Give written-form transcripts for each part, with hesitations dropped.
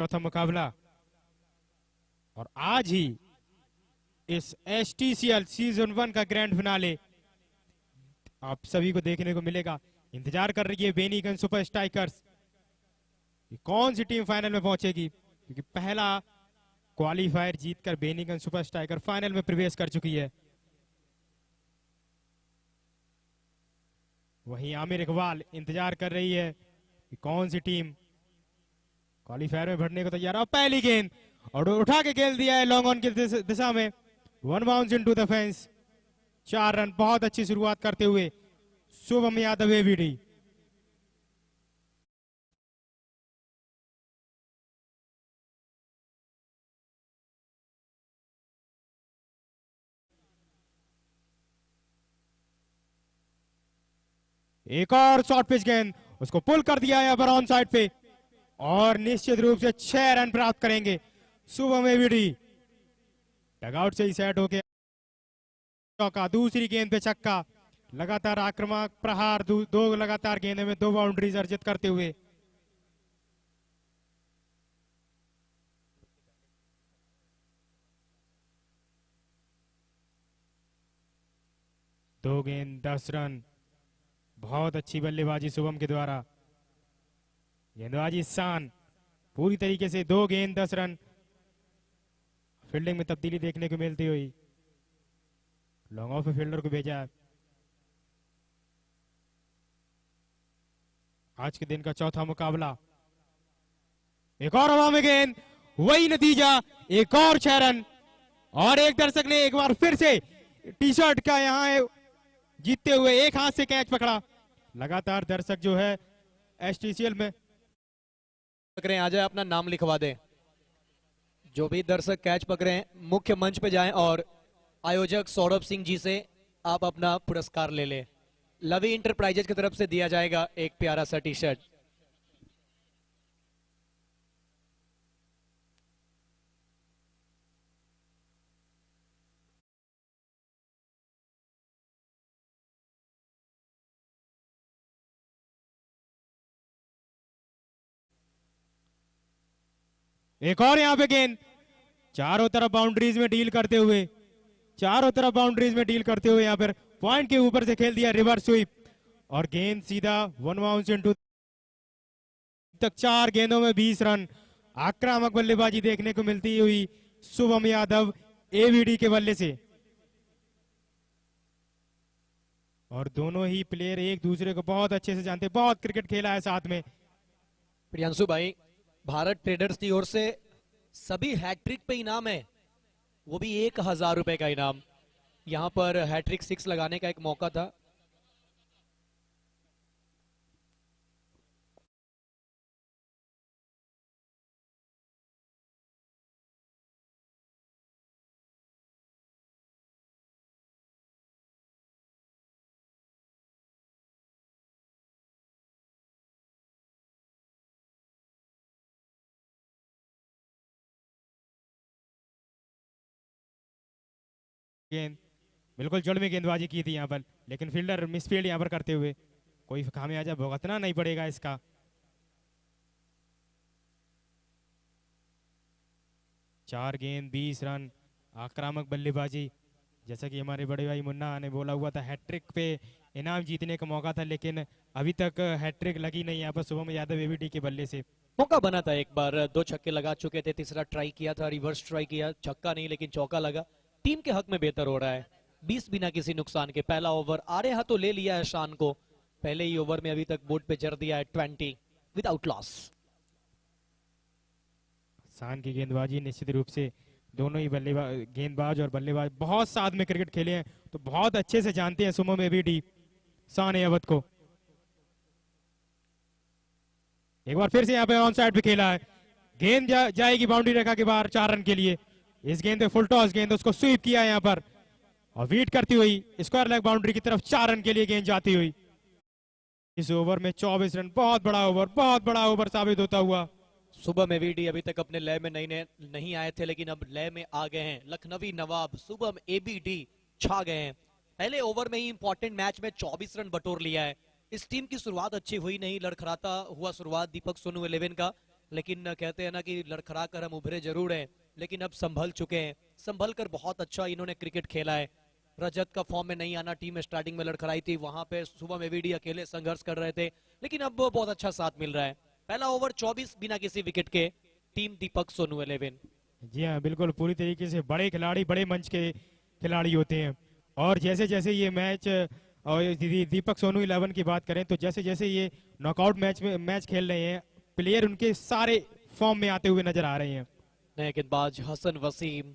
चौथा मुकाबला और आज ही इस एसटीसीएल सीजन 1 का ग्रैंड फिनाले आप सभी को देखने को मिलेगा। इंतजार कर रही है बेनीगंज सुपर स्ट्राइकर्स, कौन सी टीम फाइनल में पहुंचेगी, क्योंकि पहला क्वालिफायर जीतकर बेनीगंज सुपर स्ट्राइकर फाइनल में प्रवेश कर चुकी है। वहीं आमिर इकबाल इंतजार कर रही है कि कौन सी टीम क्वालिफायर में बढ़ने को तैयार है। पहली गेंद और उठा के खेल दिया है लॉन्ग ऑन की दिशा में, one bounce into the fence, 4 run. बहुत अच्छी शुरुआत करते हुए शुभम यादव एबीडी। एक और शॉर्ट पिच गेंद, उसको पुल कर दिया है पर ऑन साइड पे और निश्चित रूप से 6 रन प्राप्त करेंगे शुभम एबीडी। डगआउट से ही सेट होके चौका, दूसरी गेंद पे छक्का, लगातार आक्रामक प्रहार, दो लगातार गेंदों में 2 बाउंड्रीज अर्जित करते हुए। दो गेंद 10 रन। बहुत अच्छी बल्लेबाजी शुभम के द्वारा, गेंदबाजी शान पूरी तरीके से। 2 गेंद 10 रन। फील्डिंग में तब्दीली देखने को मिलती हुई, लॉन्ग ऑफ फील्डर को भेजा। आज के दिन का चौथा मुकाबला, एक और हवा में गेंद, वही नतीजा, एक और 6 रन। और एक दर्शक ने एक बार फिर से टी शर्ट का यहां जीतते हुए एक हाथ से कैच पकड़ा। लगातार दर्शक जो है एसटीसीएल में पकड़े, आ जाए, अपना नाम लिखवा दें। जो भी दर्शक कैच पकड़े मुख्य मंच पे जाएं और आयोजक सौरभ सिंह जी से आप अपना पुरस्कार ले लें। लवी इंटरप्राइजेज की तरफ से दिया जाएगा एक प्यारा सा टी शर्ट। एक और यहां पे गेंद, चारों तरफ बाउंड्रीज में डील करते हुए, चारों तरफ बाउंड्रीज में डील करते हुए यहां पर पॉइंट के ऊपर से खेल दिया रिवर्स स्वीप और गेंद सीधा वन बाउंस इनटू तक। 4 गेंदों में 20 रन। आक्रामक बल्लेबाजी देखने को मिलती हुई शुभम यादव एबीडी के बल्ले से। और दोनों ही प्लेयर एक दूसरे को बहुत अच्छे से जानते, बहुत क्रिकेट खेला है साथ में। प्रियांशु भाई, भारत ट्रेडर्स की ओर से सभी हैट्रिक पे इनाम है, वो भी 1000 रुपए का इनाम। यहां पर हैट्रिक 6 लगाने का एक मौका था। गेंद बिल्कुल जड़ में गेंदबाजी की थी यहां पर, लेकिन फील्डर मिसफील्ड यहां पर करते हुए कोई खामियाजा भुगतना नहीं पड़ेगा इसका। चार गेंद 20 रन। आक्रामक बल्लेबाजी, जैसा कि हमारे बड़े भाई मुन्ना ने बोला हुआ था, हैट्रिक पे इनाम जीतने का मौका था, लेकिन अभी तक हैट्रिक लगी नहीं यहाँ पर शुभम यादव एबीडी के बल्ले से। मौका बना था, एक बार 2 छक्के लगा चुके थे, तीसरा ट्राई किया था, रिवर्स ट्राई किया, छक्का नहीं लेकिन चौका लगा। टीम के हक में बेहतर हो रहा है, 20 बिना किसी नुकसान के। पहला ओवर आरे हाथों ले लिया है शान को, पहले ही ओवर में अभी तक बोर्ड पे जड़ दिया है 20 विदाउट लॉस। शान की गेंदबाजी निश्चित रूप से दोनों ही बल्लेबाज, गेंदबाज और बल्लेबाज बहुत साथ में क्रिकेट खेले हैं, तो बहुत अच्छे से जानते हैं शुभम एबीडी शान अवध को। एक बार फिर से यहाँ पे ऑन साइड पे खेला है, गेंद जाएगी बाउंड्री रेखा के बाहर 4 रन के लिए। इस गेंद पे फुल टॉस गेंद, उसको स्वीप किया यहाँ पर और बीट करती हुई स्क्वायर लेग बाउंड्री की तरफ 4 रन के लिए गेंद जाती हुई। इस ओवर में 24 रन, बहुत बड़ा ओवर, बहुत बड़ा ओवर साबित होता हुआ। शुभम एबीडी अभी तक अपने लय में नहीं आए थे, लेकिन अब लय में आ गए हैं। लखनवी नवाब शुभम एबीडी छा गए हैं। पहले ओवर में ही इंपॉर्टेंट मैच में 24 रन बटोर लिया है। इस टीम की शुरुआत अच्छी हुई नहीं, लड़खड़ाता हुआ शुरुआत दीपक सोनू 11 का, लेकिन कहते हैं ना कि लड़खड़ा कर हम उभरे जरूर हैं, लेकिन अब संभल चुके हैं। संभल कर बहुत अच्छा इन्होंने क्रिकेट खेला है। रजत का फॉर्म में नहीं आना, टीम स्टार्टिंग में लड़खड़ाई थी, वहां पे शुभम एवीडी अकेले संघर्ष कर रहे थे, लेकिन अब बहुत अच्छा साथ मिल रहा है। पहला ओवर 24 बिना किसी विकेट के, टीम दीपक सोनू 11। जी हाँ, बिल्कुल पूरी तरीके से बड़े खिलाड़ी, बड़े मंच के खिलाड़ी होते हैं। और जैसे जैसे ये मैच, और दीपक सोनू 11 की बात करें तो जैसे जैसे ये नॉकआउट मैच खेल रहे हैं, प्लेयर उनके सारे फॉर्म में आते हुए नजर आ रहे हैं। नए गेंदबाज Hasan Waseem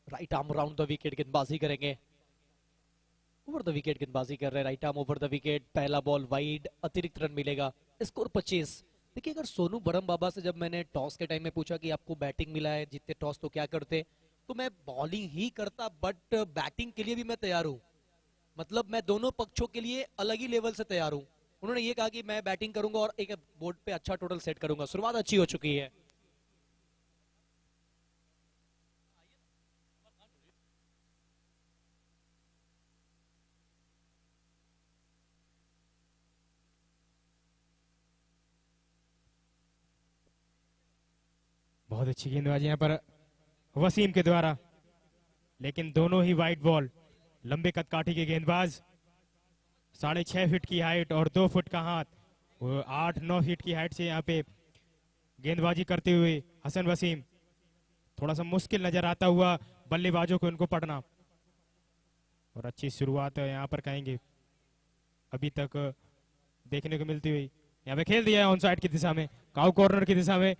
right arm round the wicket गेंदबाजी करेंगे। ओवर द विकेट गेंदबाजी कर रहे हैं, right arm over the wicket. पहला बॉल वाइड, अतिरिक्त रन मिलेगा, स्कोर 25। देखिए, अगर सोनू बरम बाबा से जब मैंने टॉस के टाइम में पूछा कि आपको बैटिंग मिला है, जीतते टॉस तो क्या करते, तो मैं बॉलिंग ही करता, बट बैटिंग के लिए भी मैं तैयार हूँ। मतलब मैं दोनों पक्षों के लिए अलग ही लेवल से तैयार हूँ। उन्होंने ये कहा कि मैं बैटिंग करूंगा और एक बोर्ड पे अच्छा टोटल सेट करूंगा। शुरुआत अच्छी हो चुकी है। बहुत अच्छी गेंदबाजी यहाँ पर वसीम के द्वारा, लेकिन दोनों ही वाइड बॉल। लंबे कदकाठी के गेंदबाज, 6.5 फीट की हाइट और 2 फुट का हाथ, 8-9 फीट की हाइट से यहाँ पे गेंदबाजी करते हुए हसन वसीम। थोड़ा सा मुश्किल नजर आता हुआ बल्लेबाजों को इनको पढ़ना। और अच्छी शुरुआत यहाँ पर कहेंगे अभी तक देखने को मिलती हुई। यहाँ पे खेल दिया है ऑन साइड की दिशा में, काउ कॉर्नर की दिशा में।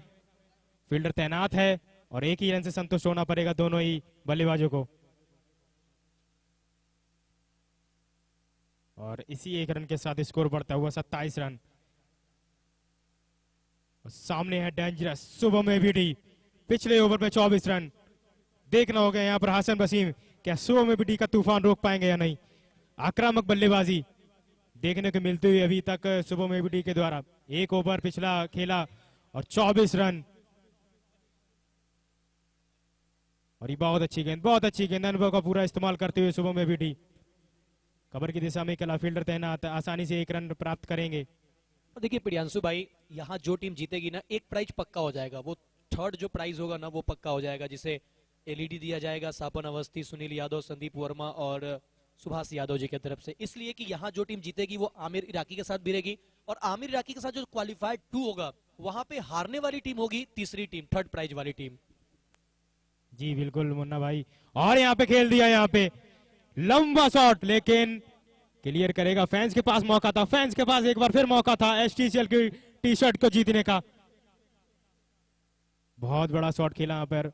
फील्डर तैनात है और एक ही रन से संतुष्ट होना पड़ेगा दोनों ही बल्लेबाजों को। और इसी एक रन के साथ स्कोर बढ़ता हुआ 27 रन। सामने है डेंजरस शुभम एवीडी, पिछले ओवर में 24 रन। देखना होगा यहाँ पर हसन वसीम, क्या शुभम एवीडी का तूफान रोक पाएंगे या नहीं। आक्रामक बल्लेबाजी देखने को मिलती हुई अभी तक शुभम एवीडी के द्वारा। एक ओवर पिछला खेला और 24 रन। और ये बहुत अच्छी गेंद, बहुत अच्छी गेंद, अनुभव का पूरा इस्तेमाल करते हुए शुभम एवीडी। कवर की दिशा में कला फील्डर तैनात, आसानी से एक रन प्राप्त करेंगे। और देखिए प्रियांशु भाई, यहाँ जो टीम जीतेगी ना, एक प्राइज पक्का हो जाएगा। वो थर्ड जो प्राइज होगा ना, वो पक्का हो जाएगा, जिसे एलईडी दिया जाएगा सापन अवस्थी, सुनील यादव, संदीप वर्मा और सुभाष यादव जी की तरफ से। इसलिए कि यहाँ जो टीम जीतेगी वो आमिर इराकी के साथ भिड़ेगी, और आमिर इराकी के साथ जो क्वालिफाइड 2 होगा, वहां पे हारने वाली टीम होगी तीसरी टीम, थर्ड प्राइज वाली टीम। जी बिल्कुल मुन्ना भाई। और यहाँ पे खेल दिया, यहाँ पे लंबा शॉट, लेकिन क्लियर करेगा। फैंस के पास मौका था, फैंस के पास एक बार फिर मौका था एसटीसीएल की टी शर्ट को जीतने का। बहुत बड़ा शॉट खेला यहाँ पर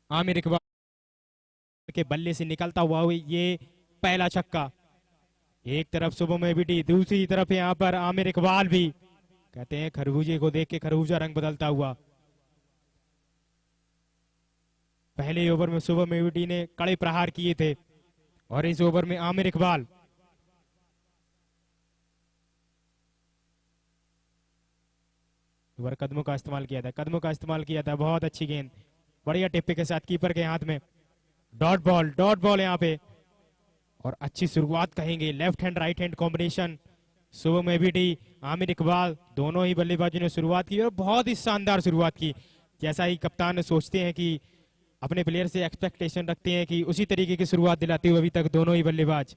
आमिर इकबाल के बल्ले से निकलता हुआ ये पहला छक्का। एक तरफ शुभम एवीडी, दूसरी तरफ यहाँ पर आमिर इकबाल भी। कहते हैं खरबूजे को देख के खरबूजा रंग बदलता हुआ। पहले ओवर में शुभम एवीडी ने कड़े प्रहार किए थे और इस ओवर में आमिर इकबाल। ओवर कदमों का इस्तेमाल किया था, कदमों का इस्तेमाल किया था। बहुत अच्छी गेंद, बढ़िया टिप्पे के साथ कीपर के हाथ में। डॉट बॉल, डॉट बॉल यहाँ पे। और अच्छी शुरुआत कहेंगे, left hand right hand combination. Shubham AVD, Aamir Iqbal, दोनों ही बल्लेबाजों ने शुरुआत की और बहुत ही शानदार शुरुआत की। जैसा ही कप्तान सोचते हैं कि अपने प्लेयर से एक्सपेक्टेशन रखते हैं कि उसी तरीके की शुरुआत दिलाते हुए अभी तक दोनों ही बल्लेबाज।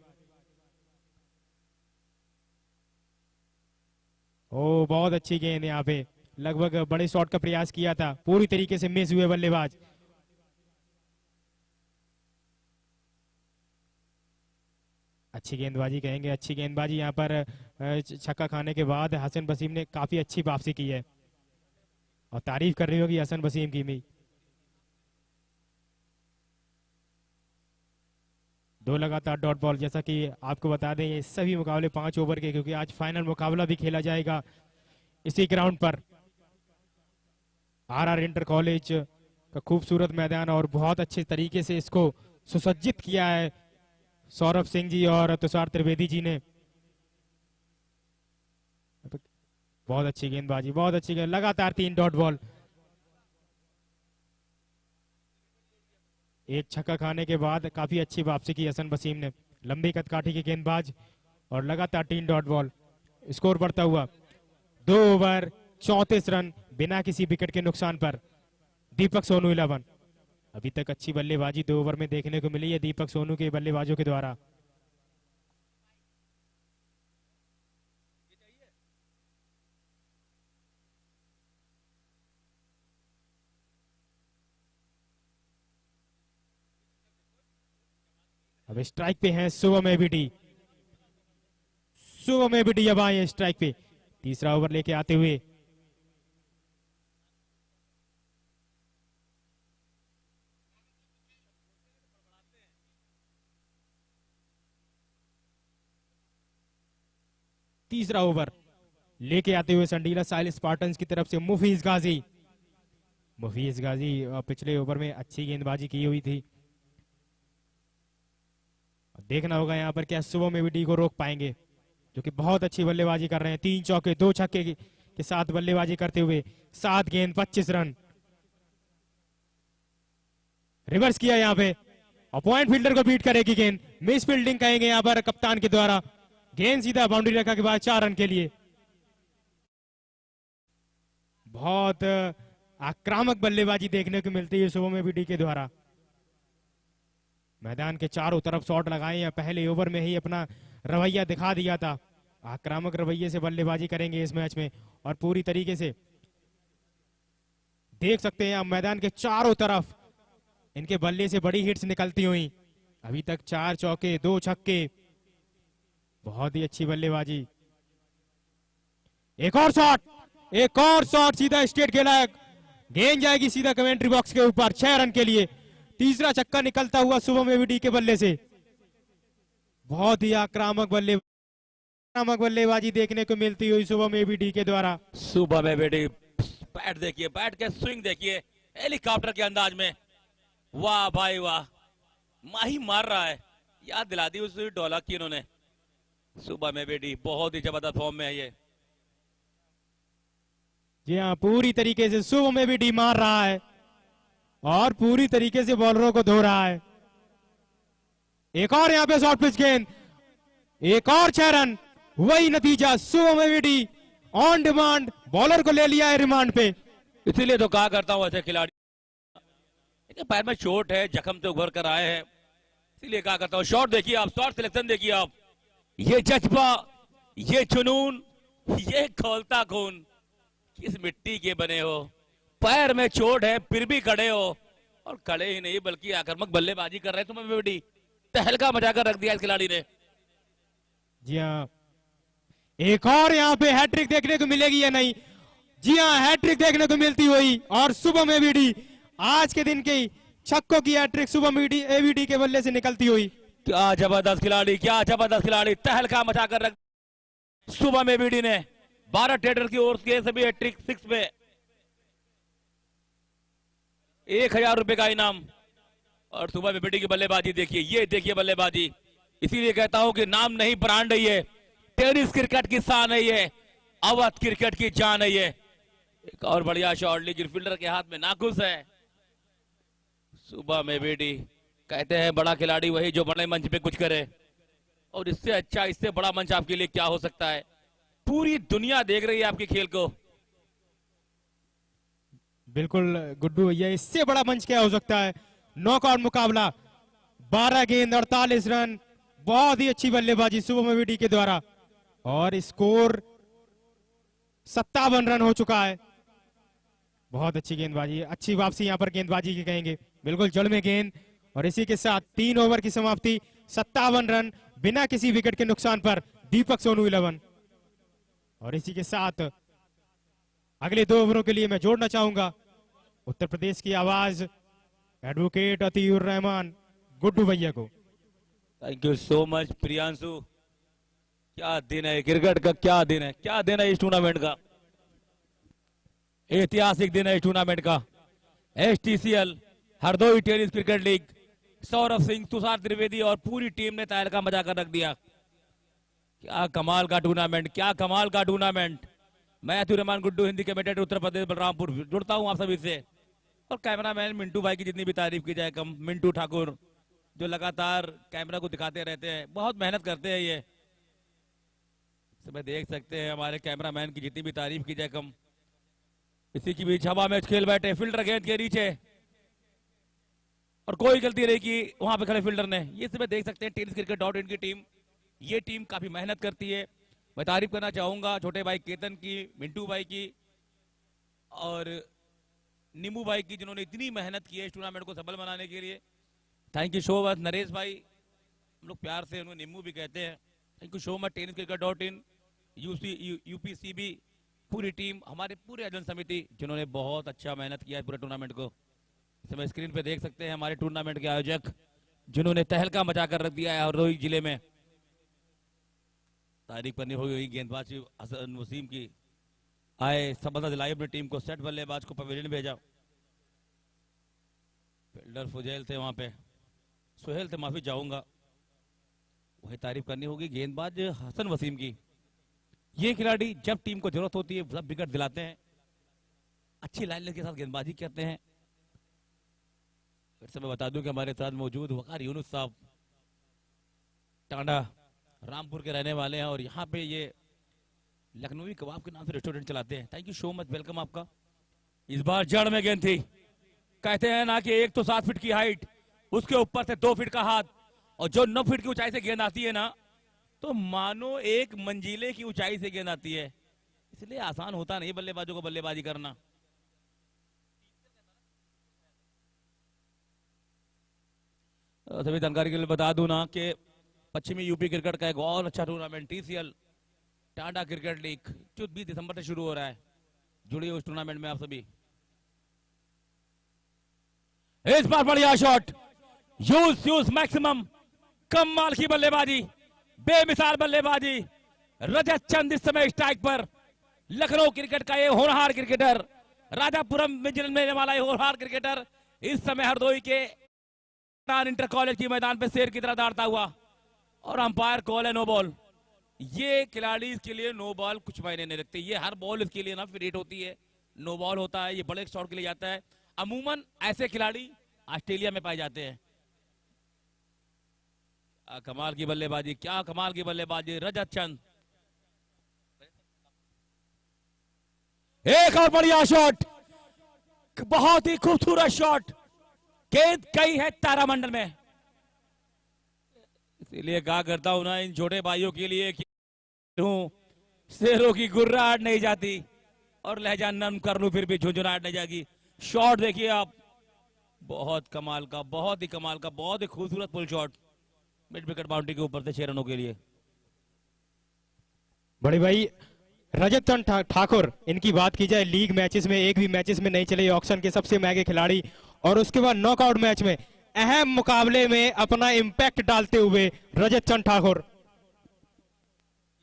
ओ बहुत अच्छी गेंद यहाँ पे, लगभग बड़े शॉट का प्रयास किया था, पूरी तरीके से मिस हुए बल्लेबाज। अच्छी गेंदबाजी कहेंगे, अच्छी गेंदबाजी यहाँ पर। छक्का खाने के बाद हसन वसीम ने काफी अच्छी वापसी की है और तारीफ कर रही होगी हसन वसीम की भी। 2 लगातार डॉट बॉल। जैसा कि आपको बता दें, ये सभी मुकाबले 5 ओवर के, क्योंकि आज फाइनल मुकाबला भी खेला जाएगा इसी ग्राउंड पर। आरआर इंटर कॉलेज का खूबसूरत मैदान और बहुत अच्छे तरीके से इसको सुसज्जित किया है सौरभ सिंह जी और तुषार त्रिवेदी जी ने। बहुत अच्छी गेंदबाजी, बहुत अच्छी गेंद, लगातार 3 डॉट बॉल। एक छक्का खाने के बाद काफी अच्छी वापसी की हसन वसीम ने। लंबी कदकाठी के गेंदबाज और लगातार 3 डॉट बॉल। स्कोर बढ़ता हुआ 2 ओवर 34 रन बिना किसी विकेट के नुकसान पर। दीपक सोनू 11। अभी तक अच्छी बल्लेबाजी 2 ओवर में देखने को मिली है दीपक सोनू के बल्लेबाजों के द्वारा। अब स्ट्राइक पे हैं शुभम एबीडी। शुभम एबीडी अब आए हैं स्ट्राइक पे, तीसरा ओवर लेके आते हुए। तीसरा ओवर लेके आते हुए संडीला साहिल स्पार्टन्स की तरफ से मुफीज गाजी। मुफीज गाजी पिछले ओवर में अच्छी गेंदबाजी की हुई थी। देखना होगा यहाँ पर क्या शुभम एबीडी को रोक पाएंगे, जो कि बहुत अच्छी बल्लेबाजी कर रहे हैं। 3 चौके 2 छक्के के साथ बल्लेबाजी करते हुए 7 गेंद 25 रन। रिवर्स किया यहाँ पे और पॉइंट फील्डर को बीट करेगी गेंद। मिस फील्डिंग कहेंगे यहाँ पर कप्तान के द्वारा। गेंद सीधा बाउंड्री रेखा के बाद 4 रन के लिए। बहुत आक्रामक बल्लेबाजी देखने को मिलती है शुभम एबीडी के द्वारा। मैदान के चारों तरफ शॉट लगाए या पहले ओवर में ही अपना रवैया दिखा दिया था। आक्रामक रवैये से बल्लेबाजी करेंगे इस मैच में और पूरी तरीके से देख सकते हैं आप मैदान के चारों तरफ इनके बल्ले से बड़ी हिट्स निकलती हुई। अभी तक 4 चौके 2 छक्के, बहुत ही अच्छी बल्लेबाजी। एक और शॉट सीधा स्ट्रेट खेला है, गेंद जाएगी सीधा कमेंट्री बॉक्स के ऊपर 6 रन के लिए। तीसरा छक्का निकलता हुआ शुभम एबीडी के बल्ले से। बहुत ही आक्रामक बल्लेबाजी देखने को मिलती हुई शुभम एबीडी के द्वारा। शुभम एबीडी बैट देखिए, बैट के स्विंग देखिए हेलीकॉप्टर के अंदाज में। वाह भाई वाह, माही मार रहा है, याद दिला दी उस ढोलक की इन्होंने। शुभम एबीडी बहुत ही जबरदस्त फॉर्म में है ये। जी हाँ, पूरी तरीके से शुभम एबीडी मार रहा है और पूरी तरीके से बॉलरों को धो रहा है। एक और यहाँ पे शॉर्ट पिच गेंद, एक और 6 रन। वही नतीजा, Shubham ABD on demand bowler को ले लिया है रिमांड पे। इसीलिए तो कहा करता हूं ऐसे खिलाड़ी पैर में चोट है, जख्म से उभर कर आए हैं, इसीलिए कहा करता हूं। शॉट देखिए आप, शॉट सिलेक्शन देखिए आप, ये जज्बा, ये जुनून, ये खौलता खून, किस मिट्टी के बने हो। पैर में चोट है फिर भी खड़े हो, और खड़े ही नहीं बल्कि आक्रामक बल्लेबाजी कर रहे हैं। तुम्हें बेटी तहलका मचा कर रख दिया इस खिलाड़ी ने। जी हाँ, एक और यहाँ पे हैट्रिक देखने को मिलेगी या नहीं? जी हाँ, हैट्रिक देखने को मिलती हुई और शुभम एबीडी आज के दिन की छक्कों की हैट्रिक शुभम एबीडी के बल्ले से निकलती हुई। क्या जबरदस्त खिलाड़ी, क्या जबरदस्त खिलाड़ी, तहलका मचा कर रख शुभम एबीडी ने। 12 ट्रेडर की ओर से सभी हैट्रिक 6 पे 1000 रुपए का इनाम। और शुभम एबीडी की बल्लेबाजी देखिए, ये देखिए बल्लेबाजी। इसीलिए कहता हूं कि नाम नहीं ब्रांड है ये, टेनिस क्रिकेट की शान है ये, अवध क्रिकेट की जान है ये। एक और बढ़िया शॉट, लेकिन फील्डर के हाथ में नाखुश है। शुभम एबीडी कहते हैं बड़ा खिलाड़ी वही जो बड़े मंच पे कुछ करे, और इससे अच्छा, इससे बड़ा मंच आपके लिए क्या हो सकता है। पूरी दुनिया देख रही है आपके खेल को। बिल्कुल गुड्डू भैया, इससे बड़ा मंच क्या हो सकता है। नॉकआउट मुकाबला, 12 गेंद 48 रन, बहुत ही अच्छी बल्लेबाजी शुभम एबीडी के द्वारा और स्कोर 57 रन हो चुका है। बहुत अच्छी गेंदबाजी, अच्छी वापसी यहाँ पर गेंदबाजी की कहेंगे, बिल्कुल जड़ में गेंद। और इसी के साथ 3 ओवर की समाप्ति, 57 रन बिना किसी विकेट के नुकसान पर दीपक सोनू 11। और इसी के साथ अगले 2 ओवरों के लिए मैं जोड़ना चाहूंगा उत्तर प्रदेश की आवाज एडवोकेट अतीउर रहमान गुड्डू भैया को। Thank you so much Priyanshu. क्या दिन है क्रिकेट का, क्या दिन है, क्या दिन है इस टूर्नामेंट का। ऐतिहासिक दिन है इस टूर्नामेंट का। HTCL Hardoi tennis cricket league, Saurabh Singh, Tushar Trivedi और पूरी टीम ने तहलका मचा कर रख दिया। क्या कमाल का टूर्नामेंट, क्या कमाल का टूर्नामेंट। मैं अतीउर रहमान गुड्डू, हिंदी कमेंटेटर, उत्तर प्रदेश बलरामपुर, जुड़ता हूं आप सभी से। और कैमरामैन मिंटू भाई की जितनी भी तारीफ की जाए कम। मिंटू ठाकुर जो लगातार कैमरा को दिखाते रहते हैं, बहुत मेहनत करते हैं ये। समय देख सकते हैं हमारे कैमरामैन की जितनी भी तारीफ की जाए कम। इसी के बीच हवा में खेल बैठे फील्डर गेंद के नीचे, और कोई गलती नहीं की वहां पे खड़े फील्डर ने। ये सब देख सकते हैं टेनिस क्रिकेट डॉट इन की टीम, ये टीम काफी मेहनत करती है। मैं तारीफ करना चाहूंगा छोटे भाई केतन की, मिंटू भाई की और नीमू भाई की, जिन्होंने इतनी मेहनत की है इस टूर्नामेंट को सफल बनाने के लिए। Thank you so much Naresh भाई, हम लोग प्यार से उन्हें नीमू भी कहते हैं। Thank you so much tennis cricket dot in, UPCB, पूरी टीम, हमारे पूरे आयोजन समिति, जिन्होंने बहुत अच्छा मेहनत किया है पूरे टूर्नामेंट को। इस समय स्क्रीन पे देख सकते हैं हमारे टूर्नामेंट के आयोजक, जिन्होंने तहलका मचा कर रख दिया है हरदोई जिले में। तारीफ करनी होगी गेंदबाज हसन वसीम की, आए सफलता दिलाई अपनी टीम को, सेट बल्लेबाज को पवेलियन भेजा। फील्डर फुजैल थे वहां पे, सुहेल थे, माफी चाहूंगा। वही तारीफ करनी होगी गेंदबाज हसन वसीम की। ये खिलाड़ी जब टीम को जरूरत होती है सब विकेट दिलाते हैं, अच्छी लाइन के साथ गेंदबाजी करते हैं। फिर से मैं बता दूं कि हमारे साथ मौजूद वकार यूनुस साहब टांडा रामपुर के रहने वाले हैं, और यहाँ पे ये लखनवी कबाब के नाम से रेस्टोरेंट चलाते हैं। Thank you so much, welcome आपका। इस बार जड़ में गेंद थी, कहते हैं ना कि एक तो 7 फीट की हाइट, उसके ऊपर से 2 फीट का हाथ, और जो 9 फीट की ऊंचाई से गेंद आती है ना, तो मानो एक मंजिले की ऊंचाई से गेंद आती है। इसलिए आसान होता नहीं बल्लेबाजों को बल्लेबाजी करना। सभी जानकारी के लिए बता दूं ना कि पश्चिमी यूपी क्रिकेट का एक और अच्छा tournament TCL Tanda cricket league जो 20 दिसंबर से शुरू हो रहा है, जुड़िए उस टूर्नामेंट में आप सभी। इस बार बढ़िया शॉट, यूज मैक्सिमम, कमाल की बल्लेबाजी, बेमिसाल बल्लेबाजी। रजत चंद इस समय स्ट्राइक पर, लखनऊ क्रिकेट का ये होनहार क्रिकेटर, राजापुरम में जन्मने वाला ये होनहार क्रिकेटर इस समय हरदोई के इंटर कॉलेज की मैदान पे शेर की तरह दौड़ता हुआ, और अंपायर कॉल है नो बॉल। ये खिलाड़ी इसके लिए नो बॉल कुछ मायने नहीं रखते, ये हर बॉल इसके लिए ना फिर रेट होती है, नो बॉल होता है, ये बड़े शॉट के लिए जाता है। अमूमन ऐसे खिलाड़ी ऑस्ट्रेलिया में पाए जाते हैं। कमाल की बल्लेबाजी, क्या कमाल की बल्लेबाजी रजत चंद। एक और बढ़िया शॉट, बहुत ही खूबसूरत शॉट, गेंद गई है तारामंडल में। इसीलिए कहा करता हूं ना इन छोटे भाइयों के लिए कि शेरों की गुर्राहट नहीं जाती, और लहजा नम कर लूं फिर भी झुंझुनाहट नहीं जाएगी। शॉट देखिए आप, बहुत कमाल का, बहुत ही कमाल का, बहुत ही खूबसूरत pull shot, mid wicket boundary के ऊपर से 6 रनों के लिए। बड़े भाई रजत चंद ठाकुर, इनकी बात की जाए लीग मैचेस में एक भी मैचेस में नहीं चले, ऑक्शन के सबसे महंगे खिलाड़ी, और उसके बाद नॉकआउट मैच में अहम मुकाबले में अपना इंपैक्ट डालते हुए रजत चंद ठाकुर।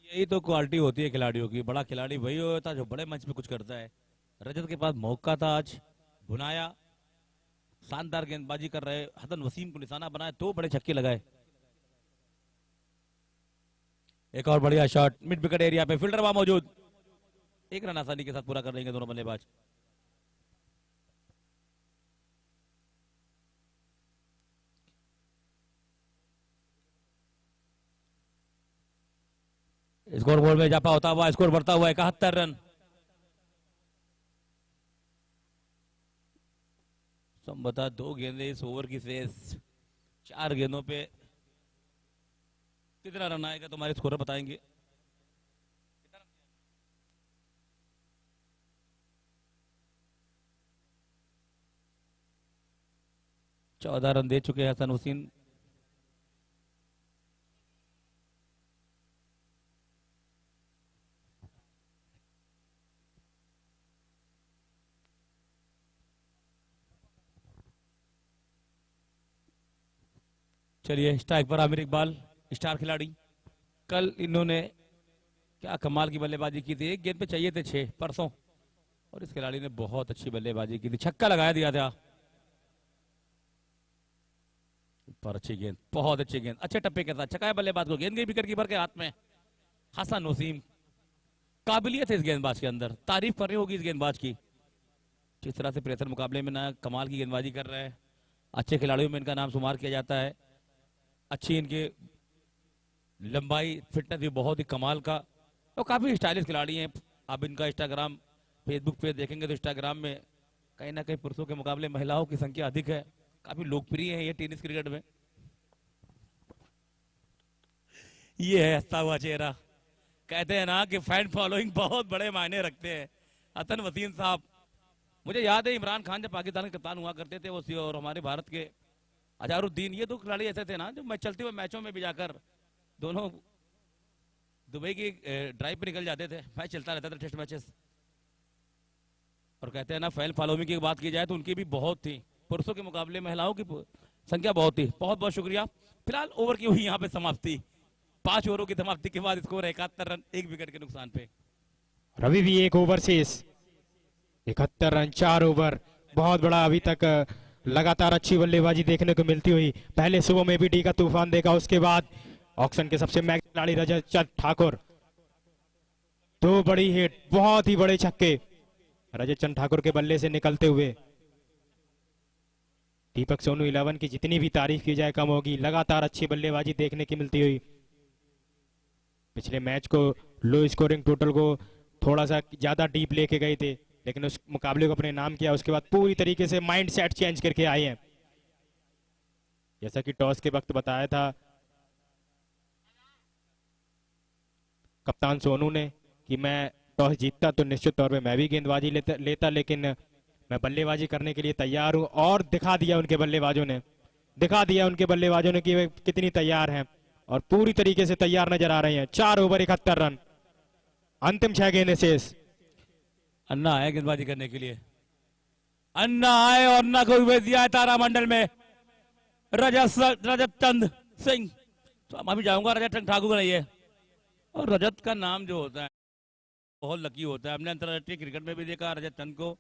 यही तो क्वालिटी होती है खिलाड़ियों की, बड़ा खिलाड़ी वही होता है जो बड़े मंच पे कुछ करता है। रजत के पास मौका था आज, भुनाया, शानदार गेंदबाजी कर रहे, हसन वसीम को निशाना बनाया, 2 बड़े छक्के लगाए। एक और बढ़िया शॉट मिड विकेट एरिया पे, फील्डर वहां मौजूद, 1 रन आसानी के साथ पूरा कर लेंगे दोनों बल्लेबाज। स्कोर बोर्ड में इजाफा होता हुआ स्कोर बढ़ता हुआ 71 रन। संभवतः 2 गेंदे इस ओवर की शेष, 4 गेंदों पे कितना रन आएगा तुम्हारे स्कोर बताएंगे। 14 रन दे चुके हैं हसन वसीम। चलिए स्ट्राइक पर आमिर इकबाल, स्टार खिलाड़ी, कल इन्होंने क्या कमाल की बल्लेबाजी की थी, एक गेंद पे चाहिए थे 6 परसों, और इस खिलाड़ी ने बहुत अच्छी बल्लेबाजी की थी, छक्का लगाया दिया था पर अच्छी गेंद, बहुत अच्छी गेंद, अच्छे टप्पे के साथ छकाया बल्लेबाज को, गेंद गई विकेट कीपर के हाथ में। हसन वसीम, काबिलियत है इस गेंदबाज के अंदर, तारीफ करनी होगी इस गेंदबाज की, जिस तरह से प्रेशर मुकाबले में ना कमाल की गेंदबाजी कर रहे हैं। अच्छे खिलाड़ियों में इनका नाम शुमार किया जाता है, अच्छी इनके लंबाई, फिटनेस भी बहुत ही कमाल का, और काफी स्टाइलिश खिलाड़ी हैं। आप इनका इंस्टाग्राम फेसबुक पे देखेंगे तो इंस्टाग्राम में कहीं ना कहीं पुरुषों के मुकाबले महिलाओं की संख्या अधिक है। काफी लोकप्रिय है ये टेनिस क्रिकेट में। ये है हंसता हुआ चेहरा। कहते हैं ना कि फैन फॉलोइंग बहुत बड़े मायने रखते हैं। हसन वसीम साहब, मुझे याद है इमरान खान जब पाकिस्तान के कप्तान हुआ करते थे वो और हमारे भारत के अजहरुद्दीन, ये दो खिलाड़ी ऐसे थे ना जो मैच चलते हुए मैचों में भी जाकर दोनों दुबई की ड्राइव पे निकल जाते थे। मैच चलता रहता था, टेस्ट मैचेस। और कहते हैं ना फैन फॉलोइंग की बात की जाए तो उनकी भी बहुत थी, पुरुषों के मुकाबले महिलाओं की संख्या बहुत थी। बहुत बहुत शुक्रिया। फिलहाल ओवर की हुई यहाँ पे समाप्ति। 5 ओवरों की समाप्ति के बाद स्कोर 71 रन 1 विकेट के नुकसान पे। रवि भी एक ओवर से 71 रन 4 ओवर। बहुत बड़ा अभी तक लगातार अच्छी बल्लेबाजी देखने को मिलती हुई। पहले सुबह में भी डी का तूफान देखा, उसके बाद ऑक्शन के सबसे महंगे खिलाड़ी रजत चंद ठाकुर, 2 बड़ी हिट, बहुत ही बड़े छक्के रजत चंद ठाकुर के बल्ले से निकलते हुए। दीपक सोनू 11 की जितनी भी तारीफ की जाए कम होगी। लगातार अच्छी बल्लेबाजी देखने की मिलती हुई। पिछले मैच को लो स्कोरिंग टोटल को थोड़ा सा ज्यादा डीप लेके गए थे, लेकिन उस मुकाबले को अपने नाम किया। उसके बाद पूरी तरीके से माइंड सेट चेंज करके आए हैं। जैसा कि टॉस के वक्त बताया था कप्तान सोनू ने कि मैं टॉस जीतता तो निश्चित तौर पे मैं भी गेंदबाजी लेता, लेकिन मैं बल्लेबाजी करने के लिए तैयार हूं। और दिखा दिया उनके बल्लेबाजों ने कि वे कितनी तैयार हैं और पूरी तरीके से तैयार नजर आ रहे हैं। 4 ओवर 71 रन, अंतिम 6 गेंदें शेष। अन्ना आए गेंदबाजी करने के लिए, अन्ना आए और अन्ना को भेज दिया है तारामंडल में रजत चंद सिंह। तो मैं भी जाऊंगा, रजत चंद ठाकुर नहीं है। और रजत का नाम जो होता है बहुत लकी होता है। हमने अंतर्राष्ट्रीय क्रिकेट में भी देखा रजत चंद को,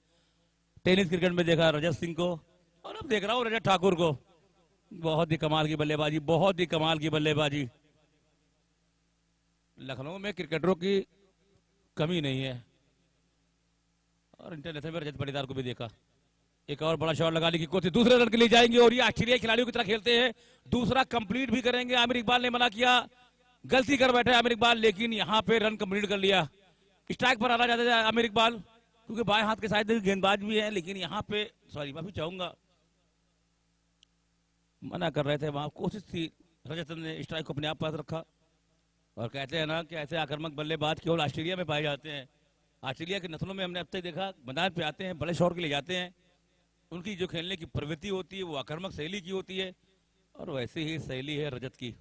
टेनिस क्रिकेट में देखा रजत सिंह को, और अब देख रहा हूँ रजत ठाकुर को। बहुत ही कमाल की बल्लेबाजी, बहुत ही कमाल की बल्लेबाजी। लखनऊ में क्रिकेटरों की कमी नहीं है। और इंटरनेशनल में रजत पाटीदार को भी देखा। एक और बड़ा शॉट लगाने की कोशिश, दूसरे रन के लिए जाएंगे और ये ऑस्ट्रेलियाई खिलाड़ियों की तरह खेलते हैं। दूसरा कंप्लीट भी करेंगे। आमिर इकबाल ने मना किया, गलती कर बैठे आमिर इकबाल, लेकिन यहाँ पे रन कंप्लीट कर लिया। स्ट्राइक पर आना चाहते थे आमिर इकबाल, क्योंकि बाएं हाथ के साइड गेंदबाज भी है, लेकिन यहाँ पे सॉरी माफी चाहूंगा, मना कर रहे थे। वहां कोशिश थी, रजत ने स्ट्राइक को अपने आप पास रखा। और कहते हैं ना कि ऐसे आक्रामक बल्लेबाज केवल ऑस्ट्रेलिया में पाए जाते हैं। ऑस्ट्रेलिया की नस्लों में हमने अब तक देखा, मैदान पे आते हैं, बड़े शॉट के लिए जाते हैं। उनकी जो खेलने की प्रवृत्ति होती है वो आक्रामक शैली की होती है, और वैसी ही शैली है रजत की।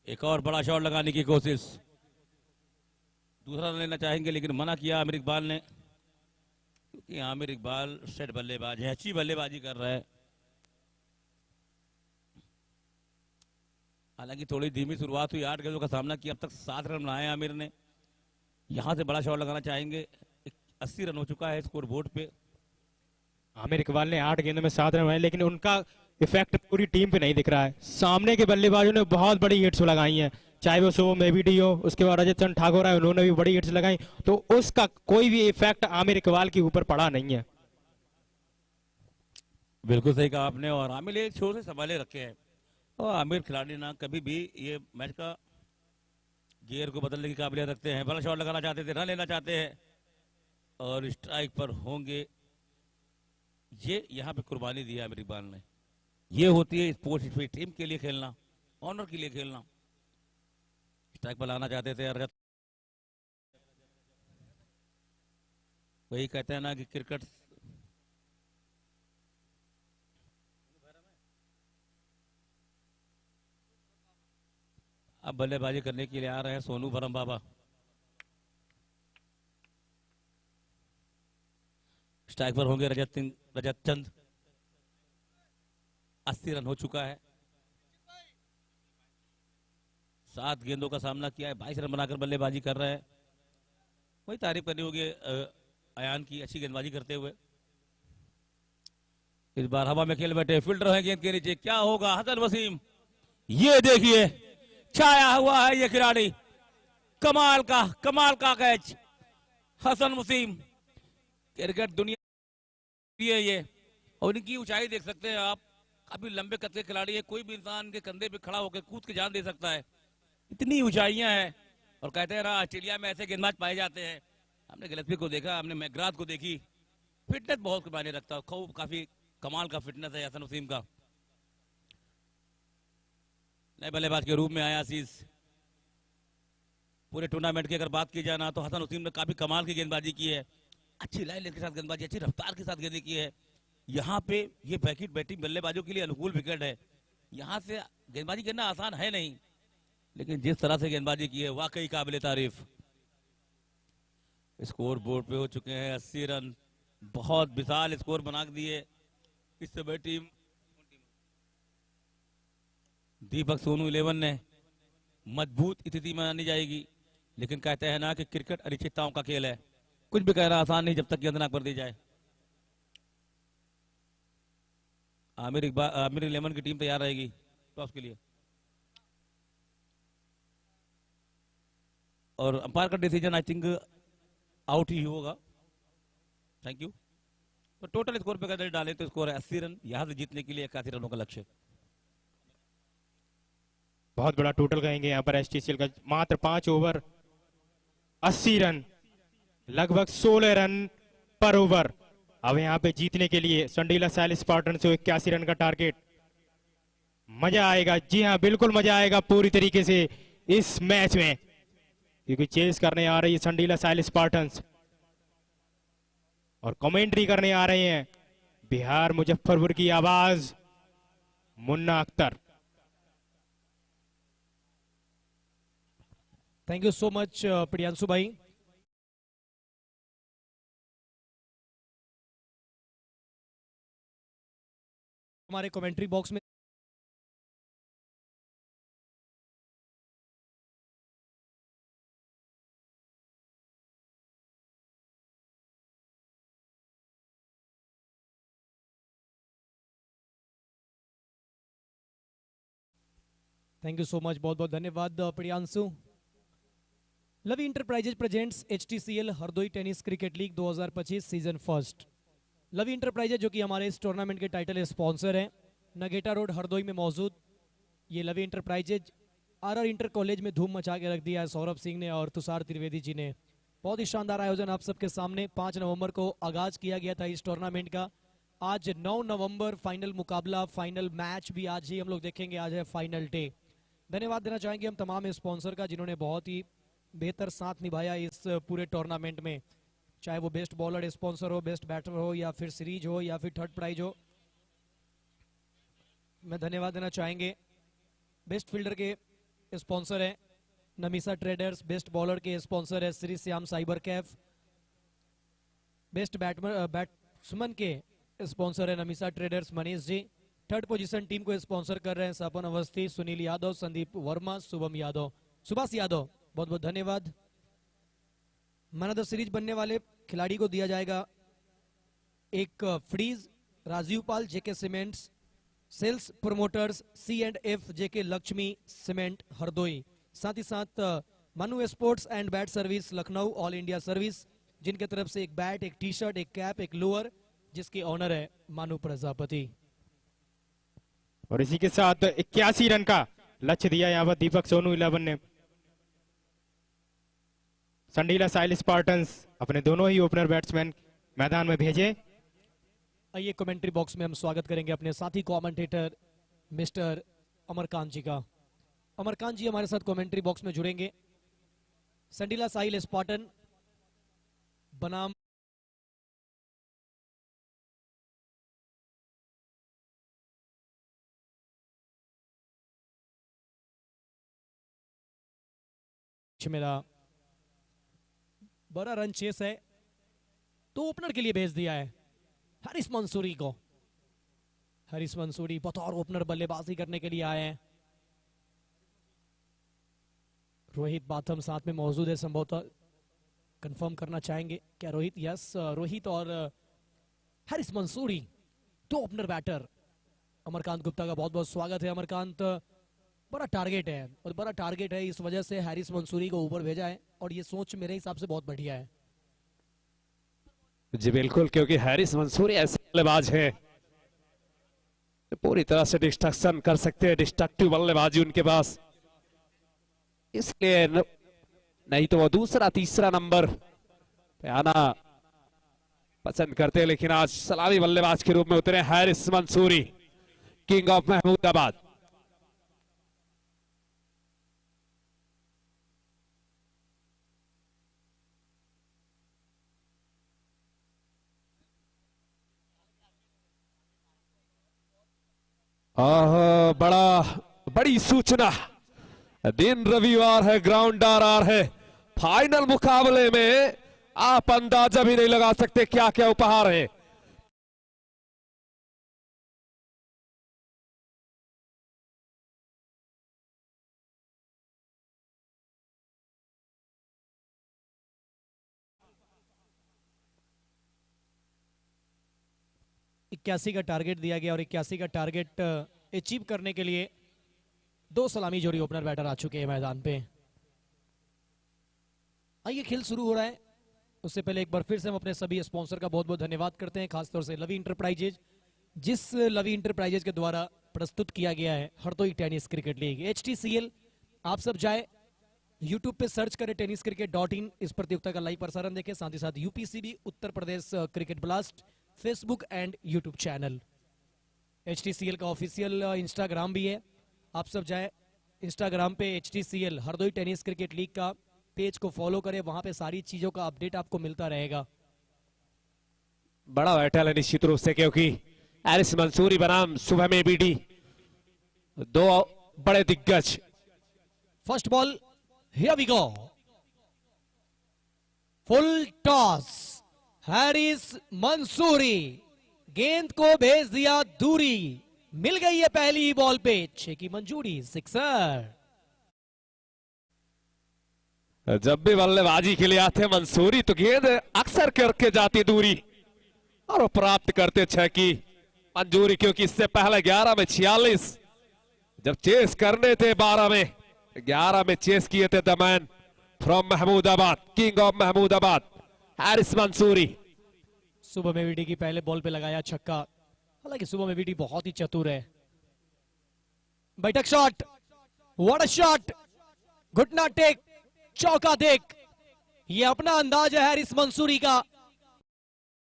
एक और बड़ा शॉट लगाने की कोशिश, दूसरा रन लेना चाहेंगे लेकिन मना किया आमिर इकबाल ने, क्योंकि आमिर इकबाल सेट बल्लेबाज है, अच्छी बल्लेबाजी कर रहा है। हालांकि थोड़ी धीमी शुरुआत हुई, 8 गेंदों का सामना किया, अब तक 7 रन बनाए आमिर ने। यहां से बड़ा शॉट लगाना चाहेंगे। 80 रन हो चुका है स्कोर बोर्ड पे। आमिर इकबाल ने 8 गेंदों में 7 रन बनाए, लेकिन उनका इफेक्ट पूरी टीम पे नहीं दिख रहा है। सामने के बल्लेबाजों ने बहुत बड़ी हिट्स लगाई हैं, चाहे वो सुबह में भी डी हो, उसके बाद रजत चंद ठाकुर आए, उन्होंने भी बड़ी हिट्स लगाई, तो उसका कोई भी इफेक्ट आमिर इकबाल के ऊपर पड़ा नहीं है। बिल्कुल सही कहा आपने। और आमिर एक छोर से संभाले रखे हैं, और आमिर खिलाड़ी ना कभी भी ये मैच का गियर को बदलने की काबिलियत रखते हैं। बड़ा शॉट लगाना चाहते थे, रन लेना चाहते हैं, और स्ट्राइक पर होंगे। ये यहाँ पे कुर्बानी दी है आमिर इकबाल ने। ये होती है स्पोर्ट्स टीम के लिए खेलना, ऑनर के लिए खेलना। स्ट्राइक पर लाना चाहते थे रजत। वही कहते हैं ना कि क्रिकेट अब बल्लेबाजी करने के लिए आ रहे हैं सोनू भरम बाबा। स्ट्राइक पर होंगे रजत चंद। 80 रन हो चुका है, 7 गेंदों का सामना किया है, 22 रन बनाकर बल्लेबाजी कर रहे हैं। वही तारीफ करनी होगी अयान की, अच्छी गेंदबाजी करते हुए। इस बार हवा में खेल बैठे, फील्डर है गेंद के नीचे, क्या होगा? हसन वसीम, ये देखिए छाया हुआ है ये खिलाड़ी, कमाल का कैच। हसन वसीम क्रिकेट दुनिया ये, और इनकी ऊंचाई देख सकते हैं आप, काफी लंबे कद के खिलाड़ी है। कोई भी इंसान के कंधे पे खड़ा होकर कूद के जान दे सकता है, इतनी ऊंचाइयां हैं। और कहते हैं ना ऑस्ट्रेलिया में ऐसे गेंदबाज पाए जाते हैं। हमने गिलेस्पी को देखा, हमने मैकग्राथ को देखी, फिटनेस बहुत मायने रखता है, खूब काफी कमाल का फिटनेस है हसन वसीम का। नए बल्लेबाज के रूप में आया आशीष। पूरे टूर्नामेंट की अगर बात की जाए ना तो हसन वसीम ने काफी कमाल की गेंदबाजी की है, अच्छी लाइन के साथ गेंदबाजी, अच्छी रफ्तार के साथ गेंदी की है। यहाँ पे ये पैकेट बैटिंग बल्लेबाजों के लिए अनुकूल विकेट है, यहाँ से गेंदबाजी करना आसान है नहीं, लेकिन जिस तरह से गेंदबाजी की है वाकई काबिल तारीफ। स्कोर बोर्ड पे हो चुके हैं 80 रन, बहुत विशाल स्कोर बना दिए इस समय टीम दीपक सोनू 11 ने। मजबूत स्थिति मानी जाएगी, लेकिन कहते हैं ना कि क्रिकेट अनिश्चितताओं का खेल है, कुछ भी कहना आसान नहीं जब तक गेंद ना कर दी जाए। आमिर 11 की टीम तैयार रहेगी टॉस के लिए, और अंपायर का डिसीजन आई थिंक आउट ही होगा। Thank you. तो टोटल स्कोर पे अगर डालें तो स्कोर है 80 रन, यहां से जीतने के लिए 81 रनों का लक्ष्य। बहुत बड़ा टोटल कहेंगे यहाँ पर एसटीसीएल का, मात्र 5 ओवर 80 रन, लगभग 16 रन पर ओवर। अब यहाँ पे जीतने के लिए संडीला साइल स्पार्टन से 81 रन का टारगेट। मजा आएगा, जी हाँ बिल्कुल मजा आएगा पूरी तरीके से इस मैच में, क्योंकि चेस करने आ रही है संडीला साइल स्पार्टन्स और कमेंट्री करने आ रहे हैं बिहार मुजफ्फरपुर की आवाज Munna Akhtar. Thank you so much Priyanshu भाई। हमारे कमेंट्री बॉक्स में थैंक यू सो मच, बहुत बहुत धन्यवाद Priyanshu. Lovey enterprises presents HTCL Hardoi tennis cricket league 2025 season first. Lovey enterprises जो कि हमारे इस टूर्नामेंट के टाइटल स्पॉन्सर हैं, नगेटा रोड हरदोई में मौजूद ये लवी इंटरप्राइजेज आरआर इंटर कॉलेज में धूम मचा के रख दिया है सौरभ सिंह ने और तुषार त्रिवेदी जी ने। बहुत ही शानदार आयोजन आप सबके सामने। 5 नवंबर को आगाज किया गया था इस टूर्नामेंट का। आज 9 नवंबर फाइनल मुकाबला, फाइनल मैच भी आज ही हम लोग देखेंगे। आज है फाइनल डे। धन्यवाद देना चाहेंगे हम तमाम स्पॉन्सर का जिन्होंने बहुत ही बेहतर साथ निभाया इस पूरे टूर्नामेंट में, चाहे वो बेस्ट बॉलर स्पॉन्सर हो, बेस्ट बैटर हो, या फिर सीरीज हो, या फिर थर्ड प्राइज हो। मैं धन्यवाद देना चाहेंगे बेस्ट फील्डर के स्पॉन्सर है नमीसा ट्रेडर्स, बेस्ट बॉलर के स्पॉन्सर है Shri Shyam cyber Kaif, best batsman के स्पॉन्सर है नमीसा traders Manish ji. Third position team को स्पॉन्सर कर रहे हैं सपन अवस्थी, सुनील यादव, संदीप वर्मा, शुभम यादव, सुभाष यादव, बहुत बहुत धन्यवाद। मैन ऑफ द सीरीज बनने वाले खिलाड़ी को दिया जाएगा एक फ्रीज। राजीव पाल जेके सीमेंट्स, सेल्स प्रोमोटर्स C&F जेके लक्ष्मी सीमेंट हरदोई, साथ ही साथ Manu sports and bat service Lucknow all India service, जिनके तरफ से एक बैट, एक टी शर्ट, एक कैप, एक लोअर, जिसकी ऑनर है मानु प्रजापति। और इसी के साथ 81 रन का लक्ष्य दिया यहाँ पर दीपक सोनू 11 ने। संडीला साइल स्पार्टन्स अपने दोनों ही ओपनर बैट्समैन मैदान में भेजे। आइए कमेंट्री बॉक्स में हम स्वागत करेंगे अपने साथी कमेंटेटर मिस्टर अमरकांत जी का। अमरकांत जी हमारे साथ कमेंट्री बॉक्स में जुड़ेंगे। संडीला साइल स्पार्टन बनाम मेरा बड़ा रन चेस है तो ओपनर के लिए भेज दिया है हारिस मंसूरी को। हारिस मंसूरी बतौर ओपनर बल्लेबाजी करने के लिए आए हैं। रोहित बाथम साथ में मौजूद है, संभवतः कंफर्म करना चाहेंगे क्या रोहित? यस, रोहित और हारिस मंसूरी दो ओपनर बैटर। अमरकांत गुप्ता का बहुत बहुत स्वागत है। अमरकांत, बड़ा टारगेट है और बड़ा टारगेट है, इस वजह से हारिस मंसूरी को ऊपर भेजा है और ये सोच मेरे हिसाब से बहुत बढ़िया है। जी बिल्कुल, क्योंकि हारिस मंसूरी ऐसे बल्लेबाज है पूरी तरह से डिस्ट्रक्शन कर सकते हैं, डिस्ट्रक्टिव बल्लेबाजी उनके पास, इसलिए नहीं तो वो दूसरा तीसरा नंबर पे आना पसंद करते हैं, लेकिन आज सलामी बल्लेबाज के रूप में उतरे हारिस मंसूरी, किंग ऑफ महमूदाबाद। बड़ी सूचना, दिन रविवार है, ग्राउंड आर है, फाइनल मुकाबले में आप अंदाजा भी नहीं लगा सकते क्या क्या उपहार है। इक्यासी का टारगेट दिया गया और 81 का टारगेट अचीव करने के लिए 2 सलामी जोड़ी ओपनर बैटर आ चुके हैं मैदान पे। आइए, खेल शुरू हो रहा है। उससे पहले एक बार फिर से हम अपने सभी स्पॉन्सर का बहुत बहुत धन्यवाद करते हैं, खासतौर से लवी इंटरप्राइजेज, जिस लवी इंटरप्राइजेज के द्वारा प्रस्तुत किया गया है Hardoi tennis cricket league HTCL। आप सब जाए यूट्यूब पे सर्च करें tenniscricket.in, इस प्रतियोगिता का लाइव प्रसारण देखें। साथ ही साथ UPCB Uttar Pradesh cricket blast Facebook and YouTube channel, HTCL का ऑफिशियल इंस्टाग्राम भी है। आप सब जाए इंस्टाग्राम पे HTCL Hardoi tennis cricket league का पेज को फॉलो करें, वहां पे सारी चीजों का अपडेट आपको मिलता रहेगा। बड़ा बैटल है निश्चित रूप से, क्योंकि हारिस मंसूरी बनाम सुबह में बीडी, 2 बड़े दिग्गज। First ball, here we go, full toss, Haris Mansoori गेंद को भेज दिया दूरी, मिल गई है पहली ही बॉल पे 6 की मंजूरी, सिक्सर। जब भी बल्लेबाजी के लिए आते मंसूरी तो गेंद अक्सर करके जाती दूरी और वो प्राप्त करते 6 की मंजूरी, क्योंकि इससे पहले 11 में 46 जब चेस करने थे, 12 में 11 में चेस किए थे the man from Mahmudabad, king of Mahmudabad Haris Mansoori. सुबह मेविडी की पहले बॉल पे लगाया छक्का, हालांकि सुबह मेविडी बहुत ही चतुर है। बैठक शॉट, व्हाट अ शॉट, घुटना टेक, चौका देख, ये अपना अंदाज है हारिस मंसूरी का,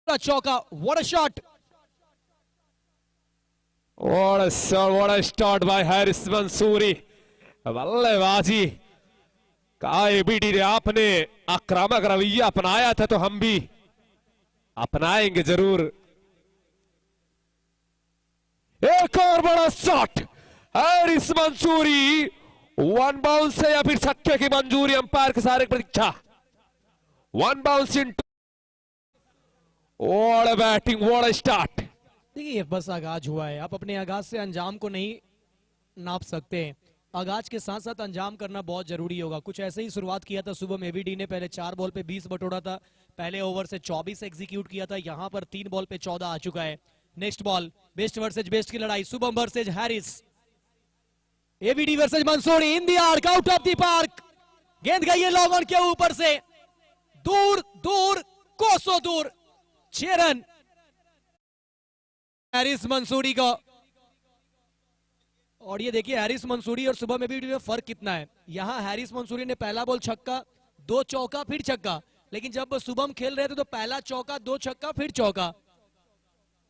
चौका, what a shot, what a start by Haris Mansoori. बल्लेबाजी का एबीडी ने आपने आक्रामक रवैया अपनाया था, तो हम भी अपनाएंगे जरूर। एक और बड़ा शॉट, हारिस मंसूरी, 1 बाउंस है या फिर छक्के की मंजूरी, अंपायर के सारे प्रतीक्षा। 1 bounce in, what a batting, what a start. देखिए बस आगाज हुआ है, आप अपने आगाज से अंजाम को नहीं नाप सकते, आगाज के साथ साथ अंजाम करना बहुत जरूरी होगा। कुछ ऐसे ही शुरुआत किया था सुबह मेविडी ने, पहले 4 बॉल पे 20 बटोरा था, पहले ओवर से 24 एग्जीक्यूट किया था, यहां पर 3 बॉल पे 14 आ चुका है। Next ball, best versus best की लड़ाई, Shubham versus Haris, ABD versus Mansoori, in the arc, out of the park, गेंद गई है लॉन्ग ऑन के ऊपर से, दूर दूर, कोसों दूर, 6 रन हारिस मंसूरी का। और ये देखिए हारिस मंसूरी और सुबह मेविडी में फर्क कितना है। यहां हारिस मंसूरी ने पहला बॉल छक्का, 2 चौका, फिर छक्का, लेकिन जब शुभम खेल रहे थे तो पहला चौका, 2 छक्का, फिर चौका,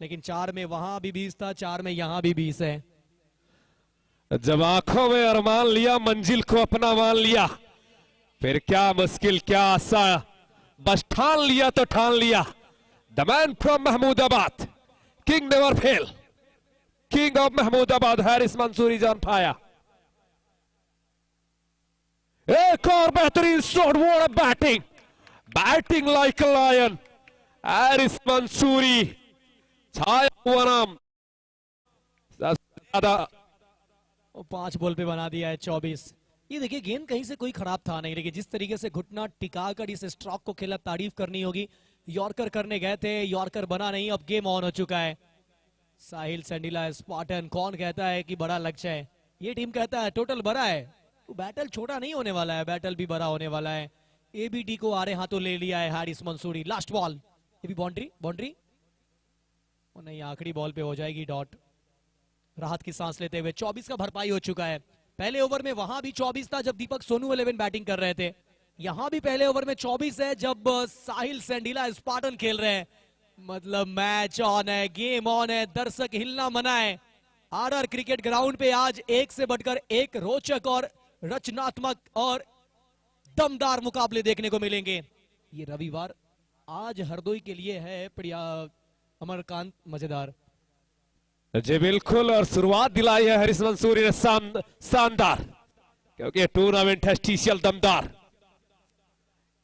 लेकिन 4 में वहां भी 20 था, 4 में यहां भी 20 है। जब आंखों में अरमान लिया, मंजिल को अपना मान लिया, फिर क्या मुश्किल क्या आसान, बस ठान लिया तो ठान लिया। The man from Mahmudabad, king never fail, king of Mahmudabad Haris Mansoori on fire. एक और बेहतरीन shot, what a batting, batting like a lion, Haris Mansoori, छाया हुआ नाम, ज्यादा 5 बॉल पे बना दिया है 24। ये देखिए गेंद कहीं से कोई खराब था नहीं, लेकिन जिस तरीके से घुटना टिकाकर इस स्ट्रोक को खेला, तारीफ करनी होगी। यॉर्कर करने गए थे, यॉर्कर बना नहीं, अब गेम ऑन हो चुका है। साहिल संडीला स्पार्टन, कौन कहता है कि बड़ा लक्ष्य है, ये टीम कहता है टोटल बड़ा है, तो बैटल छोटा नहीं होने वाला है, बैटल भी बड़ा होने वाला है। एबीडी को आरे हाथों ले लिया है हारिस मंसूरी। लास्ट बॉल, ये भी बाउंड्री, बाउंड्री नहीं, आखिरी बॉल पे हो जाएगी डॉट। राहत की सांस लेते हुए 24 का भरपाई हो चुका है। पहले ओवर में वहां भी 24 था जब दीपक सोनू 11 बैटिंग कर रहे थे, यहां भी पहले ओवर में 24 है जब साहिल सेंडिला स्पार्टन खेल रहे हैं। मतलब मैच ऑन है, गेम ऑन है, दर्शक हिलना मना है। आरआर क्रिकेट ग्राउंड पे आज एक से बढ़कर एक रोचक और रचनात्मक और दमदार मुकाबले देखने को मिलेंगे। ये रविवार आज हरदोई के लिए है अमरकांत मजेदार। जी बिल्कुल, और शुरुआत दिलाई है हारिस मंसूरी ने शानदार, क्योंकि टूर्नामेंट है स्पेशल दमदार।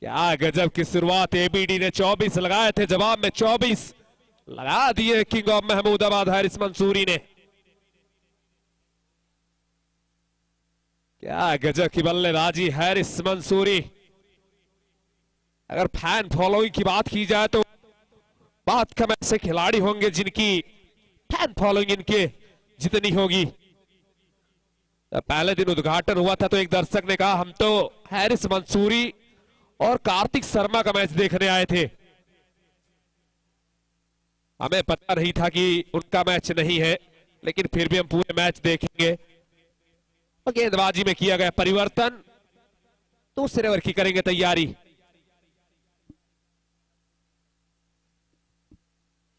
क्या गजब की शुरुआत, एबीडी ने 24 लगाए थे, जवाब में 24 लगा दिए किंग ऑफ महमूदाबाद हारिस मंसूरी ने। क्या गजब की बल्लेबाजी हारिस मंसूरी। अगर फैन फॉलोइंग की बात की जाए तो बात कम ऐसे खिलाड़ी होंगे जिनकी फैन फॉलोइंग इनके जितनी होगी। पहले दिन उद्घाटन हुआ था तो एक दर्शक ने कहा हम तो हारिस मंसूरी और कार्तिक शर्मा का मैच देखने आए थे, हमें पता नहीं था कि उनका मैच नहीं है, लेकिन फिर भी हम पूरे मैच देखेंगे। गेंदबाजी में किया गया परिवर्तन, दूसरे ओवर की करेंगे तैयारी।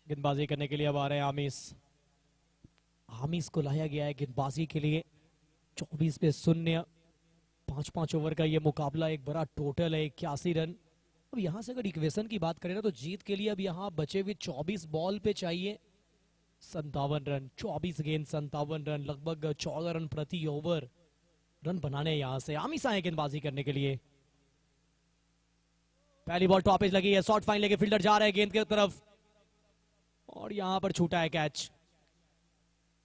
गेंदबाजी करने के लिए अब आ रहे हैं आमिस को लाया गया है गेंदबाजी के लिए। 24 पे 0, 5-5 ओवर का ये मुकाबला, एक बड़ा टोटल है 81 रन। अब यहां से अगर इक्वेशन की बात करें ना तो जीत के लिए अब यहां बचे हुए 24 बॉल पे चाहिए 57 रन। 24 गेंद 57 रन, लगभग 14 रन प्रति ओवर रन बनाने यहां से। आमिस आए गेंदबाजी करने के लिए। पहली बॉल टॉप एज लगी है, शॉर्ट फाइन लेके फील्डर जा रहे हैं गेंद की तरफ और यहां पर छूटा है कैच,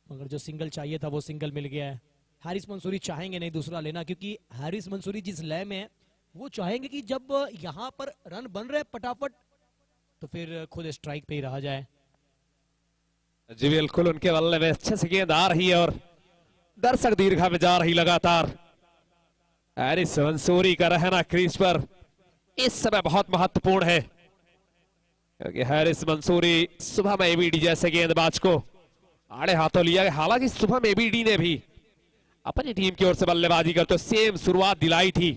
मगर जो सिंगल चाहिए था वो सिंगल मिल गया है। हारिस मंसूरी चाहेंगे नहीं दूसरा लेना, क्योंकि हारिस मंसूरी जिस लय में है वो चाहेंगे कि जब यहां पर रन बन रहे फटाफट तो फिर खुद स्ट्राइक पे ही रहा जाए। जी बिल्कुल, उनके बल्ले में अच्छे से गेंद आ रही है और दर्शक दीर्घा में जा रही लगातार। हारिस मंसूरी का रहना क्रीज पर इस समय बहुत महत्वपूर्ण है, क्योंकि हारिस मंसूरी सुबह में एबीडी जैसे गेंदबाज को आड़े हाथों लिया। हालांकि सुबह में एबीडी ने भी अपनी टीम की ओर से बल्लेबाजी कर तो सेम शुरुआत दिलाई थी।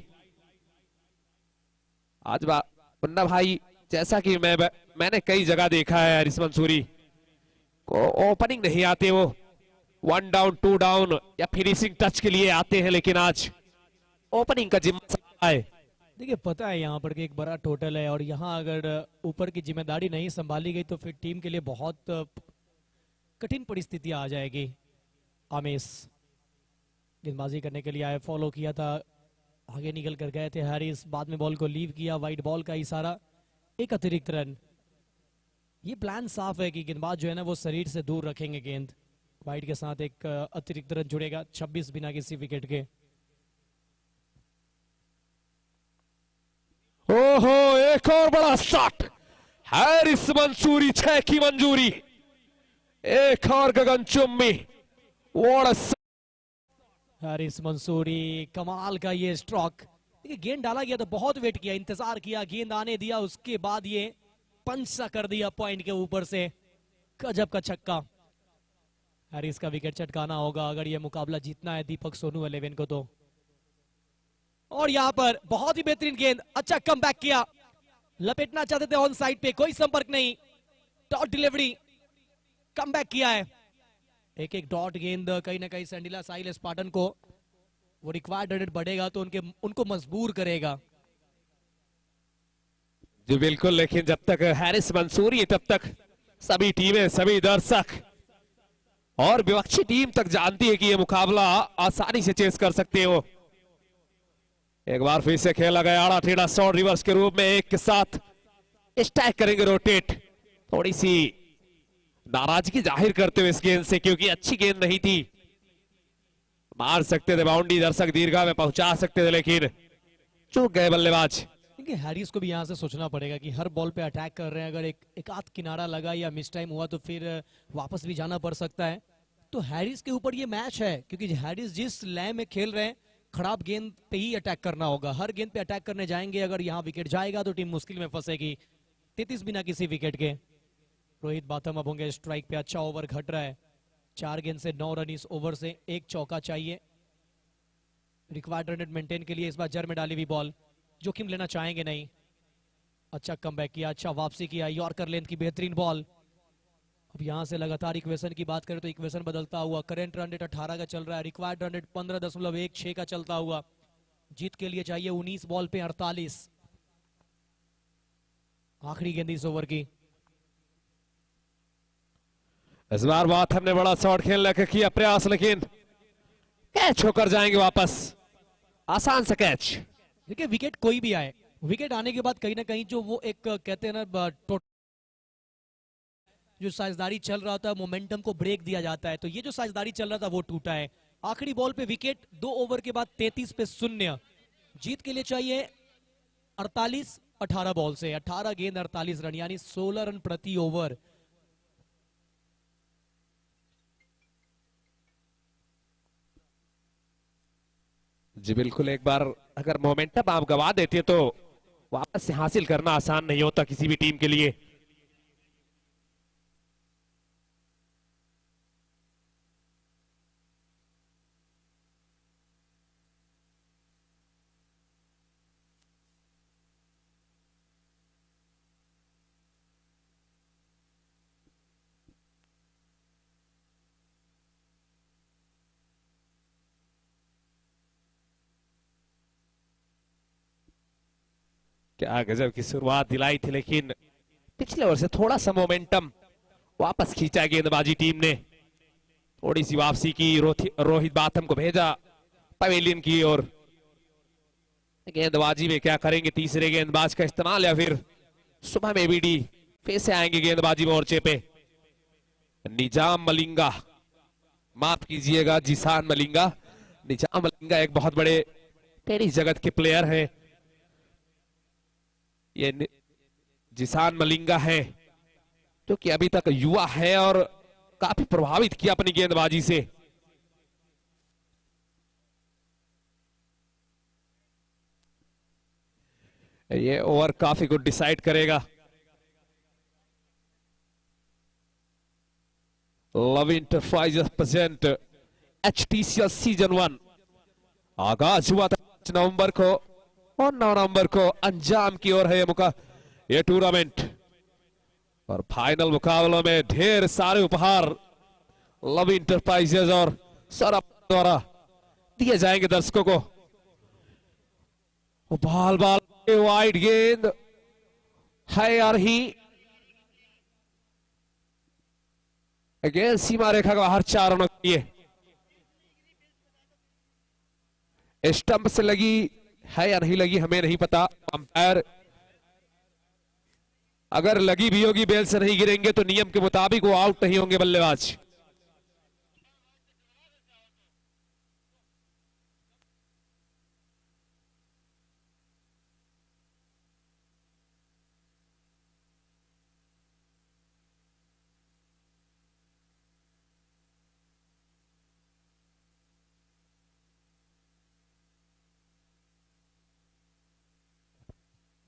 आज मुन्ना भाई, जैसा कि मैंने कई जगह देखा है हारिस मंसूरी को ओपनिंग नहीं आते, वो 1 डाउन 2 डाउन या फिनिशिंग टच के लिए आते हैं, लेकिन आज ओपनिंग का जिम्मा संभाला है। देखिए पता है यहाँ पर कि एक बड़ा टोटल है और यहाँ अगर ऊपर की जिम्मेदारी नहीं संभाली गई तो फिर टीम के लिए बहुत कठिन परिस्थितियां आ जाएगी। आमिस गेंदबाजी करने के लिए आए, फॉलो किया था, आगे निकल कर गए थे हारिस, बाद में बॉल को लीव किया, वाइड बॉल का इशारा, एक अतिरिक्त रन। ये प्लान साफ है कि गेंदबाज जो है ना वो शरीर से दूर रखेंगे गेंद, वाइड के साथ एक अतिरिक्त रन जुड़ेगा 26 बिना किसी विकेट के। ओहो, एक और बड़ा शॉट, हारिस मंसूरी 6 की मंजूरी, एक और गगनचुम्बी। हारिस मंसूरी कमाल का ये स्ट्रोक। देखिए गेंद डाला गया तो बहुत वेट किया, इंतजार किया, गेंद आने दिया, उसके बाद ये पंच सा कर दिया पॉइंट के ऊपर से, गजब का छक्का। हारिस का विकेट चटकाना होगा अगर ये मुकाबला जीतना है दीपक सोनू 11 को तो। और यहां पर बहुत ही बेहतरीन गेंद, अच्छा कमबैक किया, लपेटना चाहते थे ऑन साइड पे, कोई संपर्क नहीं, डॉट डिलीवरी, कमबैक किया है। एक एक डॉट गेंद कहीं ना कहीं सेंडिला साहिल स्पार्टन को वो रिक्वायर्ड रन बढ़ेगा तो उनको मजबूर करेगा। जी बिल्कुल, लेकिन जब तक हारिस मंसूरी तब तक सभी टीमें, सभी दर्शक और विपक्षी टीम तक जानती है कि ये मुकाबला आसानी से चेस कर सकते हो। एक बार फिर से खेला गया आड़ा टेढ़ा शॉट रिवर्स के रूप में, एक के साथ स्टैक करेंगे रोटेट। थोड़ी सी नाराजगी जाहिर करते हुए इस गेंद से, क्योंकि अच्छी गेंद नहीं थी, मार सकते थे बाउंड्री, दर्शक दीर्घा में पहुंचा सकते थे, लेकिन चूक गए बल्लेबाज। देखिए हैरिस को भी यहां से सोचना पड़ेगा कि हर बॉल पे अटैक कर रहे हैं, अगर एक आध किनारा लगा या मिस टाइम हुआ तो फिर वापस भी जाना पड़ सकता है। तो हैरिस के ऊपर ये मैच है, क्योंकि हैरिस जिस लय में खेल रहे हैं खराब गेंद पे ही अटैक करना होगा, हर गेंद पे अटैक करने जाएंगे, अगर यहाँ विकेट जाएगा तो टीम मुश्किल में फंसेगी। 33 बिना किसी विकेट के। रोहित बाथम अब होंगे स्ट्राइक पे, अच्छा ओवर घट रहा है, 4 गेंद से 9 रन इस ओवर से, एक चौका चाहिए। रिक्वायर्ड रन मेंटेन के लिए इस बार जर में डाली हुई बॉल, जोखिम लेना चाहेंगे नहीं। अच्छा कमबैक किया, अच्छा वापसी किया, यॉर्कर लेंथ की बेहतरीन बॉल। अब यहां से लगातार इक्वेशन की बात करें तो इक्वेशन बदलता हुआ, करंट रन रेट 18 का चल रहा है, रिक्वायर्ड रन रेट 15.16 का चलता हुआ। जीत के लिए चाहिए 19 बॉल पे 48। आखिरी गेंद इस ओवर की। इस बार बात हमने बड़ा शॉट खेलने का किया प्रयास, लेकिन कैच होकर जाएंगे वापस। आसान सा कैच। देखिए विकेट कोई भी आए, विकेट आने के बाद कहीं ना कहीं जो वो एक कहते हैं ना जो साझेदारी चल रहा था, मोमेंटम को ब्रेक दिया जाता है, तो ये जो साझेदारी चल रहा था वो टूटा है। आखिरी बॉल पे विकेट, 2 ओवर के बाद 33 पे 0। जीत के लिए चाहिए 48 18 बॉल से, 18 गेंद 48 रन, यानी 16 रन प्रति ओवर। जी बिल्कुल, एक बार अगर मोमेंटम आप गवा देते तो वापस से हासिल करना आसान नहीं होता किसी भी टीम के लिए। क्या गजब की शुरुआत दिलाई थी, लेकिन पिछले ओवर से थोड़ा सा मोमेंटम वापस खींचा गेंदबाजी टीम ने। थोड़ी सी वापसी की, रोहित बाथम को भेजा पवेलियन की ओर। गेंदबाजी में क्या करेंगे, तीसरे गेंदबाज का इस्तेमाल या फिर सुबह में बीडी फिर से आएंगे गेंदबाजी मोर्चे पे। निजाम मलिंगा, माफ कीजिएगा जिसान मलिंगा। निजाम मलिंगा एक बहुत बड़े टेनिस जगत के प्लेयर हैं। ये जिसान मलिंगा है जो कि अभी तक युवा है और काफी प्रभावित किया अपनी गेंदबाजी से। ये ओवर काफी कुछ डिसाइड करेगा। Love enterprises present HTCL season 1 आगाज हुआ था 5 नवंबर को और 9 नवंबर को अंजाम की ओर है ये टूर्नामेंट। और फाइनल मुकाबलों में ढेर सारे उपहार लव इंटरप्राइजेस और सौरभ द्वारा दिए जाएंगे दर्शकों को। बाल वाइड गेंद है यार ही गेंद सीमा रेखा के बाहर 4 रनों के लिए। स्टंप से लगी है या नहीं लगी हमें नहीं पता। अंपायर अगर लगी भी होगी, बेल से नहीं गिरेंगे तो नियम के मुताबिक वो आउट नहीं होंगे बल्लेबाज।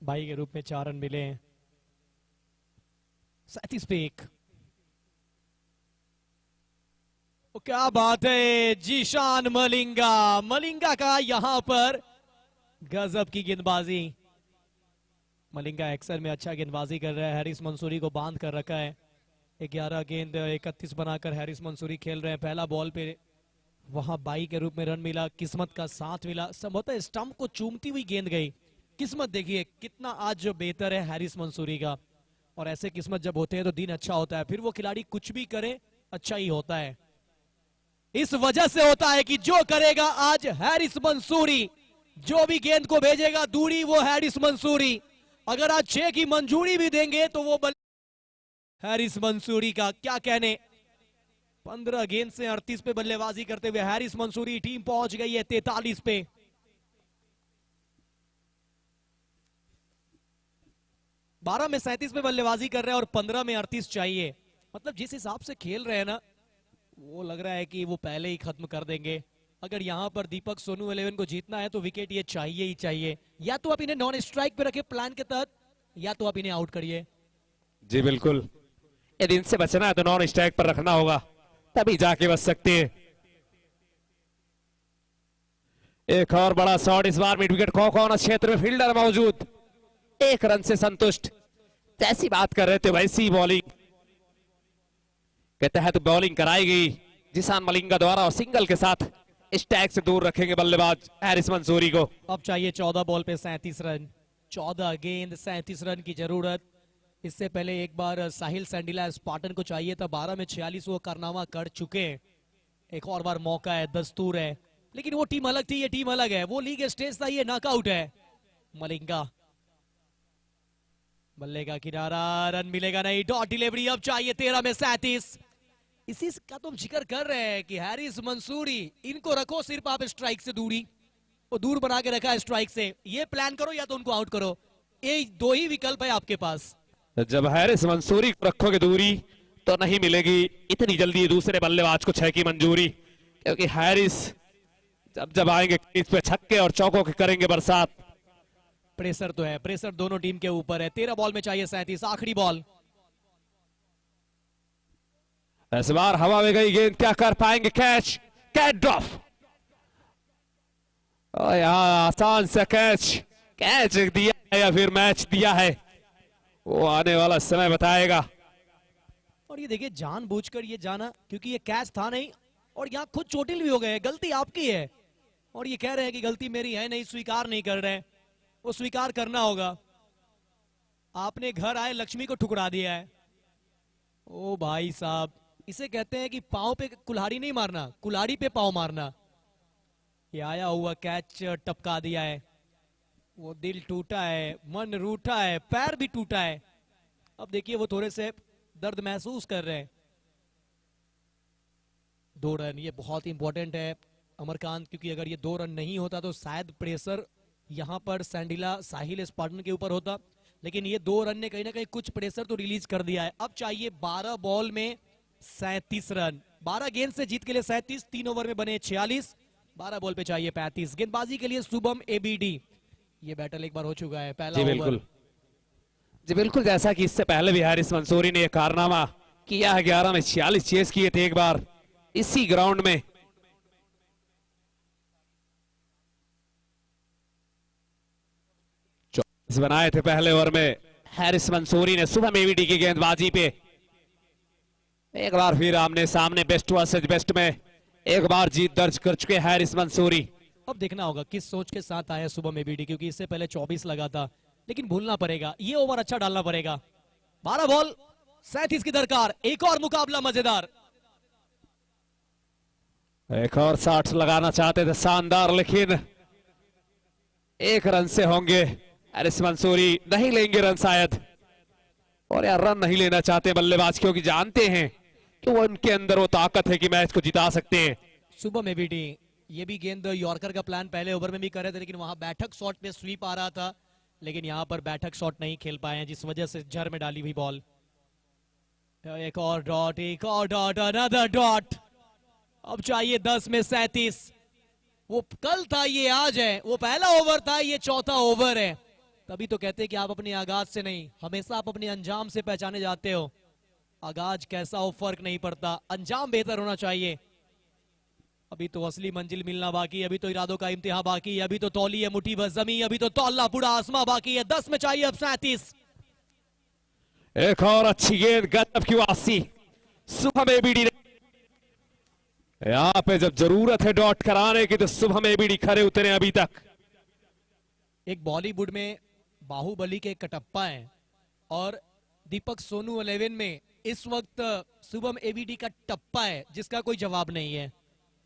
बाई के रूप में 4 रन मिले हैं। 37 पे 1। क्या बात है, जीशान मलिंगा, मलिंगा का यहां पर गजब की गेंदबाजी। मलिंगा एक्सल में अच्छा गेंदबाजी कर रहा है, हैरिस मंसूरी को बांध कर रखा है। 11 गेंद 31 बनाकर हैरिस मंसूरी खेल रहे हैं। पहला बॉल पे वहां बाई के रूप में रन मिला, किस्मत का साथ मिला। संभवतः स्टंप को चूमती हुई गेंद गई। किस्मत देखिए कितना आज जो बेहतर है हैरिस मंसूरी का, और ऐसे किस्मत जब होते हैं तो दिन अच्छा होता है। फिर वो खिलाड़ी कुछ भी करे अच्छा ही होता है। इस वजह से होता है कि जो करेगा आज हैरिस मंसूरी, जो भी गेंद को भेजेगा दूरी वो हैरिस मंसूरी। अगर आज 6 की मंजूरी भी देंगे तो वो हैरिस मंसूरी का क्या कहने। 15 गेंद से 38 पे बल्लेबाजी करते हुए हैरिस मंसूरी, टीम पहुंच गई है 43 पे। बारह में 37 में बल्लेबाजी कर रहे हैं और 15 में 38 चाहिए। मतलब जिस हिसाब से खेल रहे हैं ना, वो लग रहा है कि वो पहले ही खत्म कर देंगे। अगर यहां पर दीपक सोनू 11 को जीतना है तो विकेट ये चाहिए ही चाहिए। या तो आप इन्हें नॉन स्ट्राइक पे रखे प्लान के तहत, या तो आप इन्हें आउट करिए। जी बिल्कुल, यदि इनसे बचना है तो नॉन स्ट्राइक पर रखना होगा, तभी जाके बच सकते हैं। एक और बड़ा शॉट इस बार मिड विकेट खो क्षेत्र में फील्डर मौजूद, 1 रन से संतुष्ट। जैसी बात कर रहे थे वैसी बॉलिंग के तहत बॉलिंग कराई गई जिसान मलिंगा द्वारा और सिंगल के साथ इस टैग से दूर रखेंगे बल्लेबाज हैरिस मंसूरी को। अब चाहिए 14 बॉल पे 37 रन, 14 गेंद 37 रन की जरूरत। इससे पहले एक बार साहिल सैंडिला स्पार्टन को चाहिए था, 12 में 46 वो कारनामा कर चुके हैं। एक और बार मौका है, दस्तूर है, लेकिन वो टीम अलग थी, ये टीम अलग है। वो लीग स्टेज था, ये नॉकआउट है। मलिंगा बल्ले का किनारा, रन मिलेगा नहीं, डॉट डिलीवरी। अब चाहिए 13 में 37। इसी का तुम जिक्र कर रहे हैं कि हैरिस मंसूरी, इनको रखो सिर्फ आप स्ट्राइक से दूरी, वो दूर बना के रखा है स्ट्राइक से। ये प्लान करो या तो उनको आउट करो, ये 2 ही विकल्प है आपके पास। जब हैरिस मंसूरी को रखोगे दूरी तो नहीं मिलेगी इतनी जल्दी दूसरे बल्लेबाज को 6 की मंजूरी, क्योंकि हैरिस जब आएंगे क्रीज पे छक्के और चौकों के करेंगे बरसात। प्रेशर तो है, प्रेशर दोनों टीम के ऊपर है। 13 बॉल में चाहिए 37, आखिरी बॉल। इस बार हवा में गई गेंद, क्या कर पाएंगे? कैच ड्रॉप, आसान से कैच दिया है या फिर मैच दिया है, वो आने वाला समय बताएगा। और ये देखिए जानबूझकर ये जाना, क्योंकि ये कैच था नहीं, और यहाँ खुद चोटिल भी हो गए। गलती आपकी है, और ये कह रहे हैं कि गलती मेरी है नहीं, स्वीकार नहीं कर रहे हैं। वो स्वीकार करना होगा। आपने घर आए लक्ष्मी को ठुकरा दिया है। ओ भाई साहब, इसे कहते हैं कि पांव पे कुल्हाड़ी नहीं मारना, कुल्हाड़ी पे पांव मारना। ये आया हुआ कैच टपका दिया है। वो दिल टूटा है, मन रूठा है, पैर भी टूटा है। अब देखिए वो थोड़े से दर्द महसूस कर रहे हैं। 2 रन, ये बहुत इंपॉर्टेंट है अमरकांत, क्योंकि अगर ये 2 रन नहीं होता तो शायद प्रेशर यहां पर सैंडिला साहिल स्पार्टन के ऊपर होता, लेकिन ये 2 रन ने कहीं ना कहीं कुछ प्रेशर तो रिलीज कर दिया है। अब चाहिए 12 बॉल में 37 रन, 12 गेंद से जीत के लिए 37, 3 ओवर में बने 46, 12 बॉल पे चाहिए 35। गेंदबाजी के लिए शुभम एबीडी, ये बैटल एक बार हो चुका है, पहला ओवर। जी बिल्कुल, जैसा कि इससे पहले भी हैरिस मंसूरी ने यह कारनामा किया है। 11 में 46 चेस किए थे एक बार इसी ग्राउंड में। बनाए थे पहले ओवर में हैरिस मंसूरी ने शुभम एबीडी की गेंदबाजी पे। एक बार फिर आमने सामने बेस्ट वर्सेस बेस्ट में एक बार जीत दर्ज कर चुके हैरिस मंसूरी। अब देखना होगा किस सोच के साथ आया शुभम एबीडी, क्योंकि इससे पहले 24 लगा था, लेकिन भूलना पड़ेगा, ये ओवर अच्छा डालना पड़ेगा। 12 बॉल 37 की दरकार, एक और मुकाबला मजेदार। एक और 60 लगाना चाहते थे शानदार, लेकिन 1 रन से होंगे। हैरिस मंसूरी नहीं लेंगे रन शायद, और यार रन नहीं लेना चाहते बल्लेबाज, क्योंकि जानते हैं कि वो उनके अंदर वो ताकत है कि मैच को जिता सकते हैं। शुभम एबीडी, ये भी गेंद यॉर्कर का प्लान पहले ओवर में भी कर रहे थे, लेकिन वहां बैठक शॉट पे स्वीप आ रहा था, लेकिन यहां पर बैठक शॉट नहीं खेल पाए हैं, जिस वजह से जर में डाली हुई बॉल। एक और डॉट, एक और डॉट, अनदर डॉट। अब चाहिए 10 में 37। वो कल था, ये आज है। वो पहला ओवर था, ये चौथा ओवर है। तभी तो कहते हैं कि आप अपने आगाज से नहीं, हमेशा आप अपने अंजाम से पहचाने जाते हो। आगाज कैसा हो फर्क नहीं पड़ता, अंजाम बेहतर होना चाहिए। अभी तो असली मंजिल मिलना बाकी है, अभी तो इरादों का इम्तिहान बाकी है, अभी तो तौली है मुट्ठी भर जमी, अभी तो तौलना पूरा आसमां बाकी है। 10 में चाहिए अब 37। एक और अच्छी गेंद, गजब की वापसी शुभम एबीडी ने। यहां पे जब जरूरत है डॉट कराने की तो शुभम एबीडी खरे उतरे अभी तक। एक बॉलीवुड में बाहुबली के कटप्पा हैं, और दीपक सोनू 11 में इस वक्त शुभम एबीडी का टप्पा है, जिसका कोई जवाब नहीं है।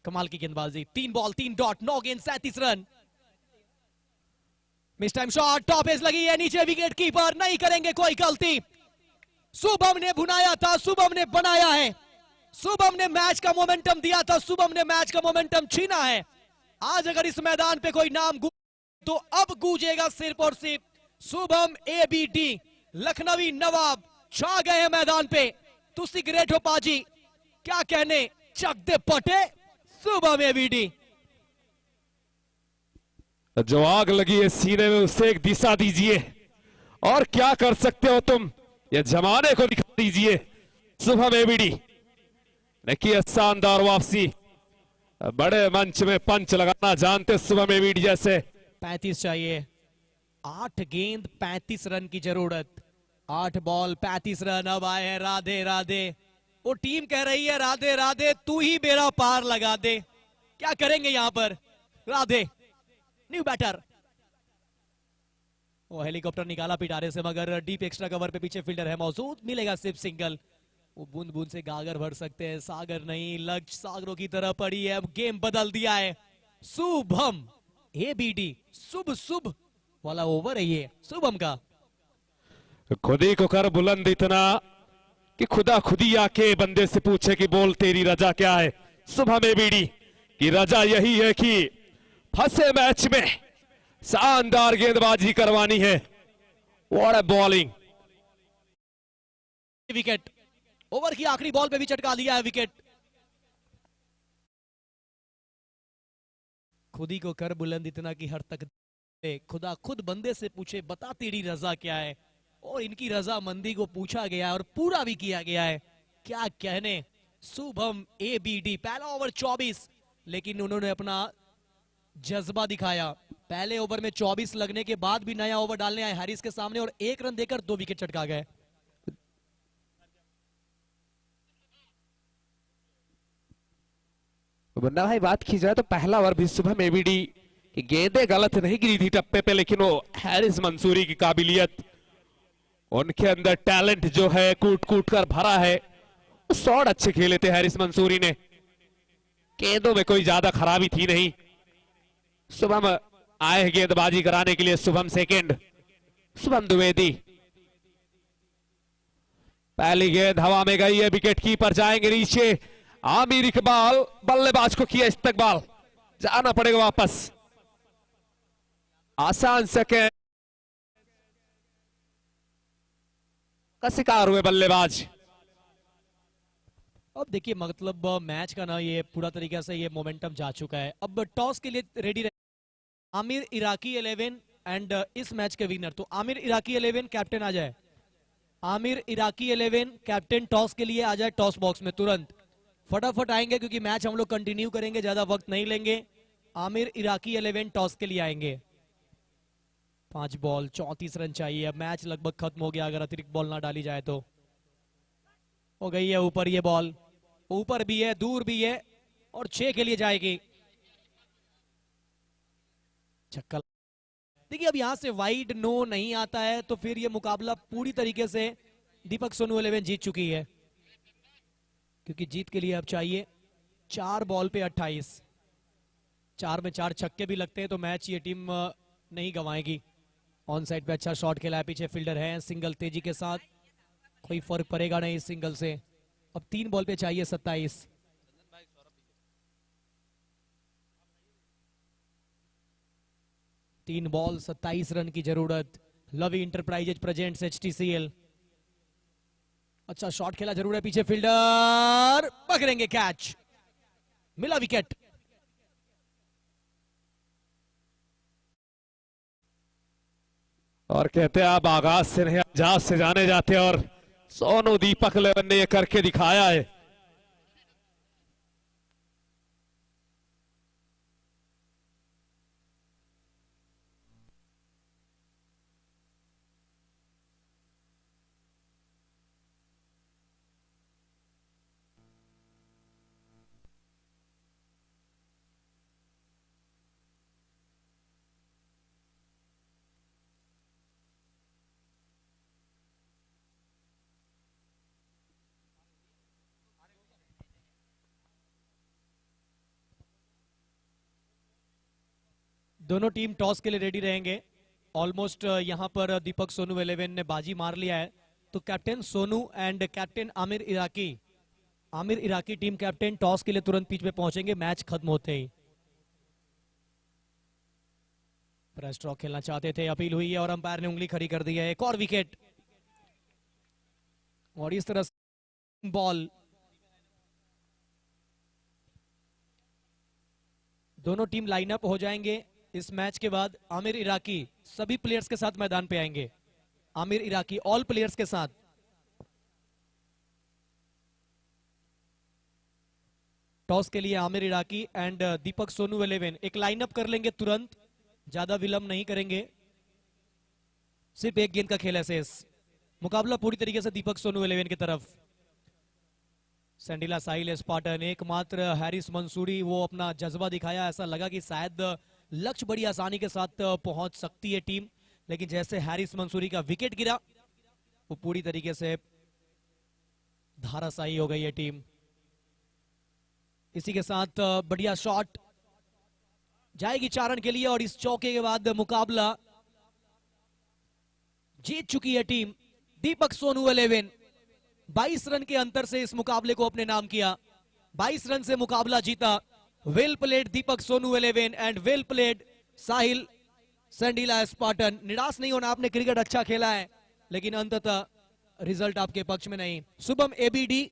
कमाल की गेंदबाजी, 3 बॉल 3 डॉट, 9 गेंद 37 run. Mistime shot, top edge लगी है, नीचे विकेट कीपर नहीं करेंगे कोई गलती। शुभम ने भुनाया था, शुभम ने बनाया है, शुभम ने मैच का मोमेंटम दिया था, शुभम ने मैच का मोमेंटम छीना है। आज अगर इस मैदान पे कोई नाम तो अब गूंजेगा सिर्फ और सिर्फ शुभम एबीडी। लखनवी नवाब छा गए हैं मैदान पे। तू सिगरेट हो पाजी, क्या कहने, चक दे पटे शुभम एबीडी। जो आग लगी है सीने में उसे एक दिशा दीजिए, और क्या कर सकते हो तुम, ये जमाने को दिखा दीजिए। शुभम एबीडी देखिए शानदार वापसी, बड़े मंच में पंच लगाना जानते शुभम एबीडी जैसे। 35 चाहिए, 8 गेंद 35 रन की जरूरत, 8 बॉल 35 रन। अब आए हैं राधे राधे, वो टीम कह रही है राधे राधे तू ही बेड़ा पार लगा दे। क्या करेंगे यहां पर राधे, न्यू बैटर। वो हेलीकॉप्टर निकाला पिटारे से, मगर डीप एक्स्ट्रा कवर पे पीछे फील्डर है मौजूद, मिलेगा सिर्फ सिंगल। वो बूंद बूंद से गागर भर सकते हैं, सागर नहीं, लक्ष्य सागरों की तरह पड़ी है। अब गेम बदल दिया है, शुभम एबीडी शुभ शुभ वाला ओवर है ये शुभम का। खुद ही को कर बुलंद इतना कि खुदा खुदी आके बंदे से पूछे कि बोल तेरी रजा क्या है। शुभम एबीडी की रजा यही है कि फंसे मैच में शानदार गेंदबाजी करवानी है। What a bowling. Wicket, over की आखिरी बॉल पे भी चटका दिया है विकेट। खुद ही को कर बुलंद इतना कि हर तक खुदा खुद बंदे से पूछे बता तेरी रजा क्या है, और इनकी रजा मंदी को पूछा गया है और पूरा भी किया गया है। क्या कहने शुभम एबीडी। पहला ओवर 24, लेकिन उन्होंने अपना जज्बा दिखाया। पहले ओवर में 24 लगने के बाद भी नया ओवर डालने आए हैरिस के सामने और 1 रन देकर 2 विकेट चटका गए। मुन्ना भाई बात की जाए तो पहला ओवर भी शुभम एबीडी की गेंदें गलत नहीं गिरी थी टप्पे पे, लेकिन वो हैरिस मंसूरी की काबिलियत, उनके अंदर टैलेंट जो है कूट कूट कर भरा है। शॉट अच्छे खेले थे हैरिस मंसूरी ने, गेंदों में कोई ज्यादा खराबी थी नहीं। शुभम आए गेंदबाजी कराने के लिए, शुभम सेकंड, शुभम द्विवेदी। पहली गेंद हवा में गई है, विकेट कीपर जाएंगे नीचे। आमिर इकबाल बल्लेबाज को किया इस्तकबाल, जाना पड़ेगा वापस। आसान सेकंड का शिकार हुए बल्लेबाज। अब देखिए मतलब मैच का ना ये पूरा तरीके से ये मोमेंटम जा चुका है। अब टॉस के लिए रेडी रहे आमिर इराकी 11 एंड इस मैच के विनर। तो आमिर इराकी 11 कैप्टन आ जाए, आमिर इराकी 11 कैप्टन टॉस के लिए आ जाए टॉस बॉक्स में तुरंत। फटाफट आएंगे क्योंकि मैच हम लोग कंटिन्यू करेंगे, ज्यादा वक्त नहीं लेंगे। आमिर इराकी 11 टॉस के लिए आएंगे। 5 बॉल 34 रन चाहिए। अब मैच लगभग खत्म हो गया अगर अतिरिक्त बॉल ना डाली जाए तो। हो गई है ऊपर ये बॉल, ऊपर भी है दूर भी है और 6 के लिए जाएगी। छक्का। देखिए अब यहां से वाइड नो नहीं आता है तो फिर ये मुकाबला पूरी तरीके से दीपक सोनू 11 जीत चुकी है, क्योंकि जीत के लिए अब चाहिए 4 बॉल पे 28। 4 में 4 छक्के भी लगते हैं तो मैच ये टीम नहीं गंवाएगी। ऑन साइड पे अच्छा शॉट खेला है, पीछे फील्डर है, सिंगल तेजी के साथ, कोई फर्क पड़ेगा नहीं इस सिंगल से। अब 3 बॉल पे चाहिए 27। तीन बॉल 27 रन की जरूरत। लवी इंटरप्राइजेज प्रेजेंट्स HTCL। अच्छा शॉट खेला जरूर है, पीछे फील्डर पकड़ेंगे, कैच, मिला विकेट। और कहते हैं आप आगाज से नहीं अंजाज से जाने जाते, और सोनू दीपक 11 ने ये करके दिखाया है। दोनों टीम टॉस के लिए रेडी रहेंगे। ऑलमोस्ट यहां पर दीपक सोनू 11 ने बाजी मार लिया है, तो captain Sonu and captain Aamir Iraqi team captain toss के लिए तुरंत पिच पे पहुंचेंगे मैच खत्म होते ही। प्रेस ड्रॉ खेलना चाहते थे, अपील हुई है और अंपायर ने उंगली खड़ी कर दी है। एक और विकेट, और इस तरह से बॉल। दोनों टीम लाइनअप हो जाएंगे इस मैच के बाद। आमिर इराकी सभी प्लेयर्स के साथ मैदान पे आएंगे, आमिर इराकी ऑल प्लेयर्स के साथ। टॉस के लिए आमिर इराकी एंड दीपक सोनू 11। एक लाइनअप कर लेंगे तुरंत, ज्यादा विलंब नहीं करेंगे। सिर्फ एक गेंद का खेल है शेष। मुकाबला पूरी तरीके से दीपक सोनू 11 की तरफ। सैंडिला साहिल स्पार्टन, एकमात्र हैरिस मंसूरी, वो अपना जज्बा दिखाया। ऐसा लगा कि शायद लक्ष्य बड़ी आसानी के साथ पहुंच सकती है टीम, लेकिन जैसे हैरिस मंसूरी का विकेट गिरा वो पूरी तरीके से धाराशायी हो गई है टीम। इसी के साथ बढ़िया शॉट जाएगी चारण के लिए और इस चौके के बाद मुकाबला जीत चुकी है टीम। दीपक सोनू 11 22 रन के अंतर से इस मुकाबले को अपने नाम किया। 22 रन से मुकाबला जीता। Well played Deepak Sonu 11 and well played Sahil Sandila Spartan. निराश नहीं होना, आपने क्रिकेट अच्छा खेला है लेकिन अंततः रिजल्ट आपके पक्ष में नहीं। शुभम एबीडी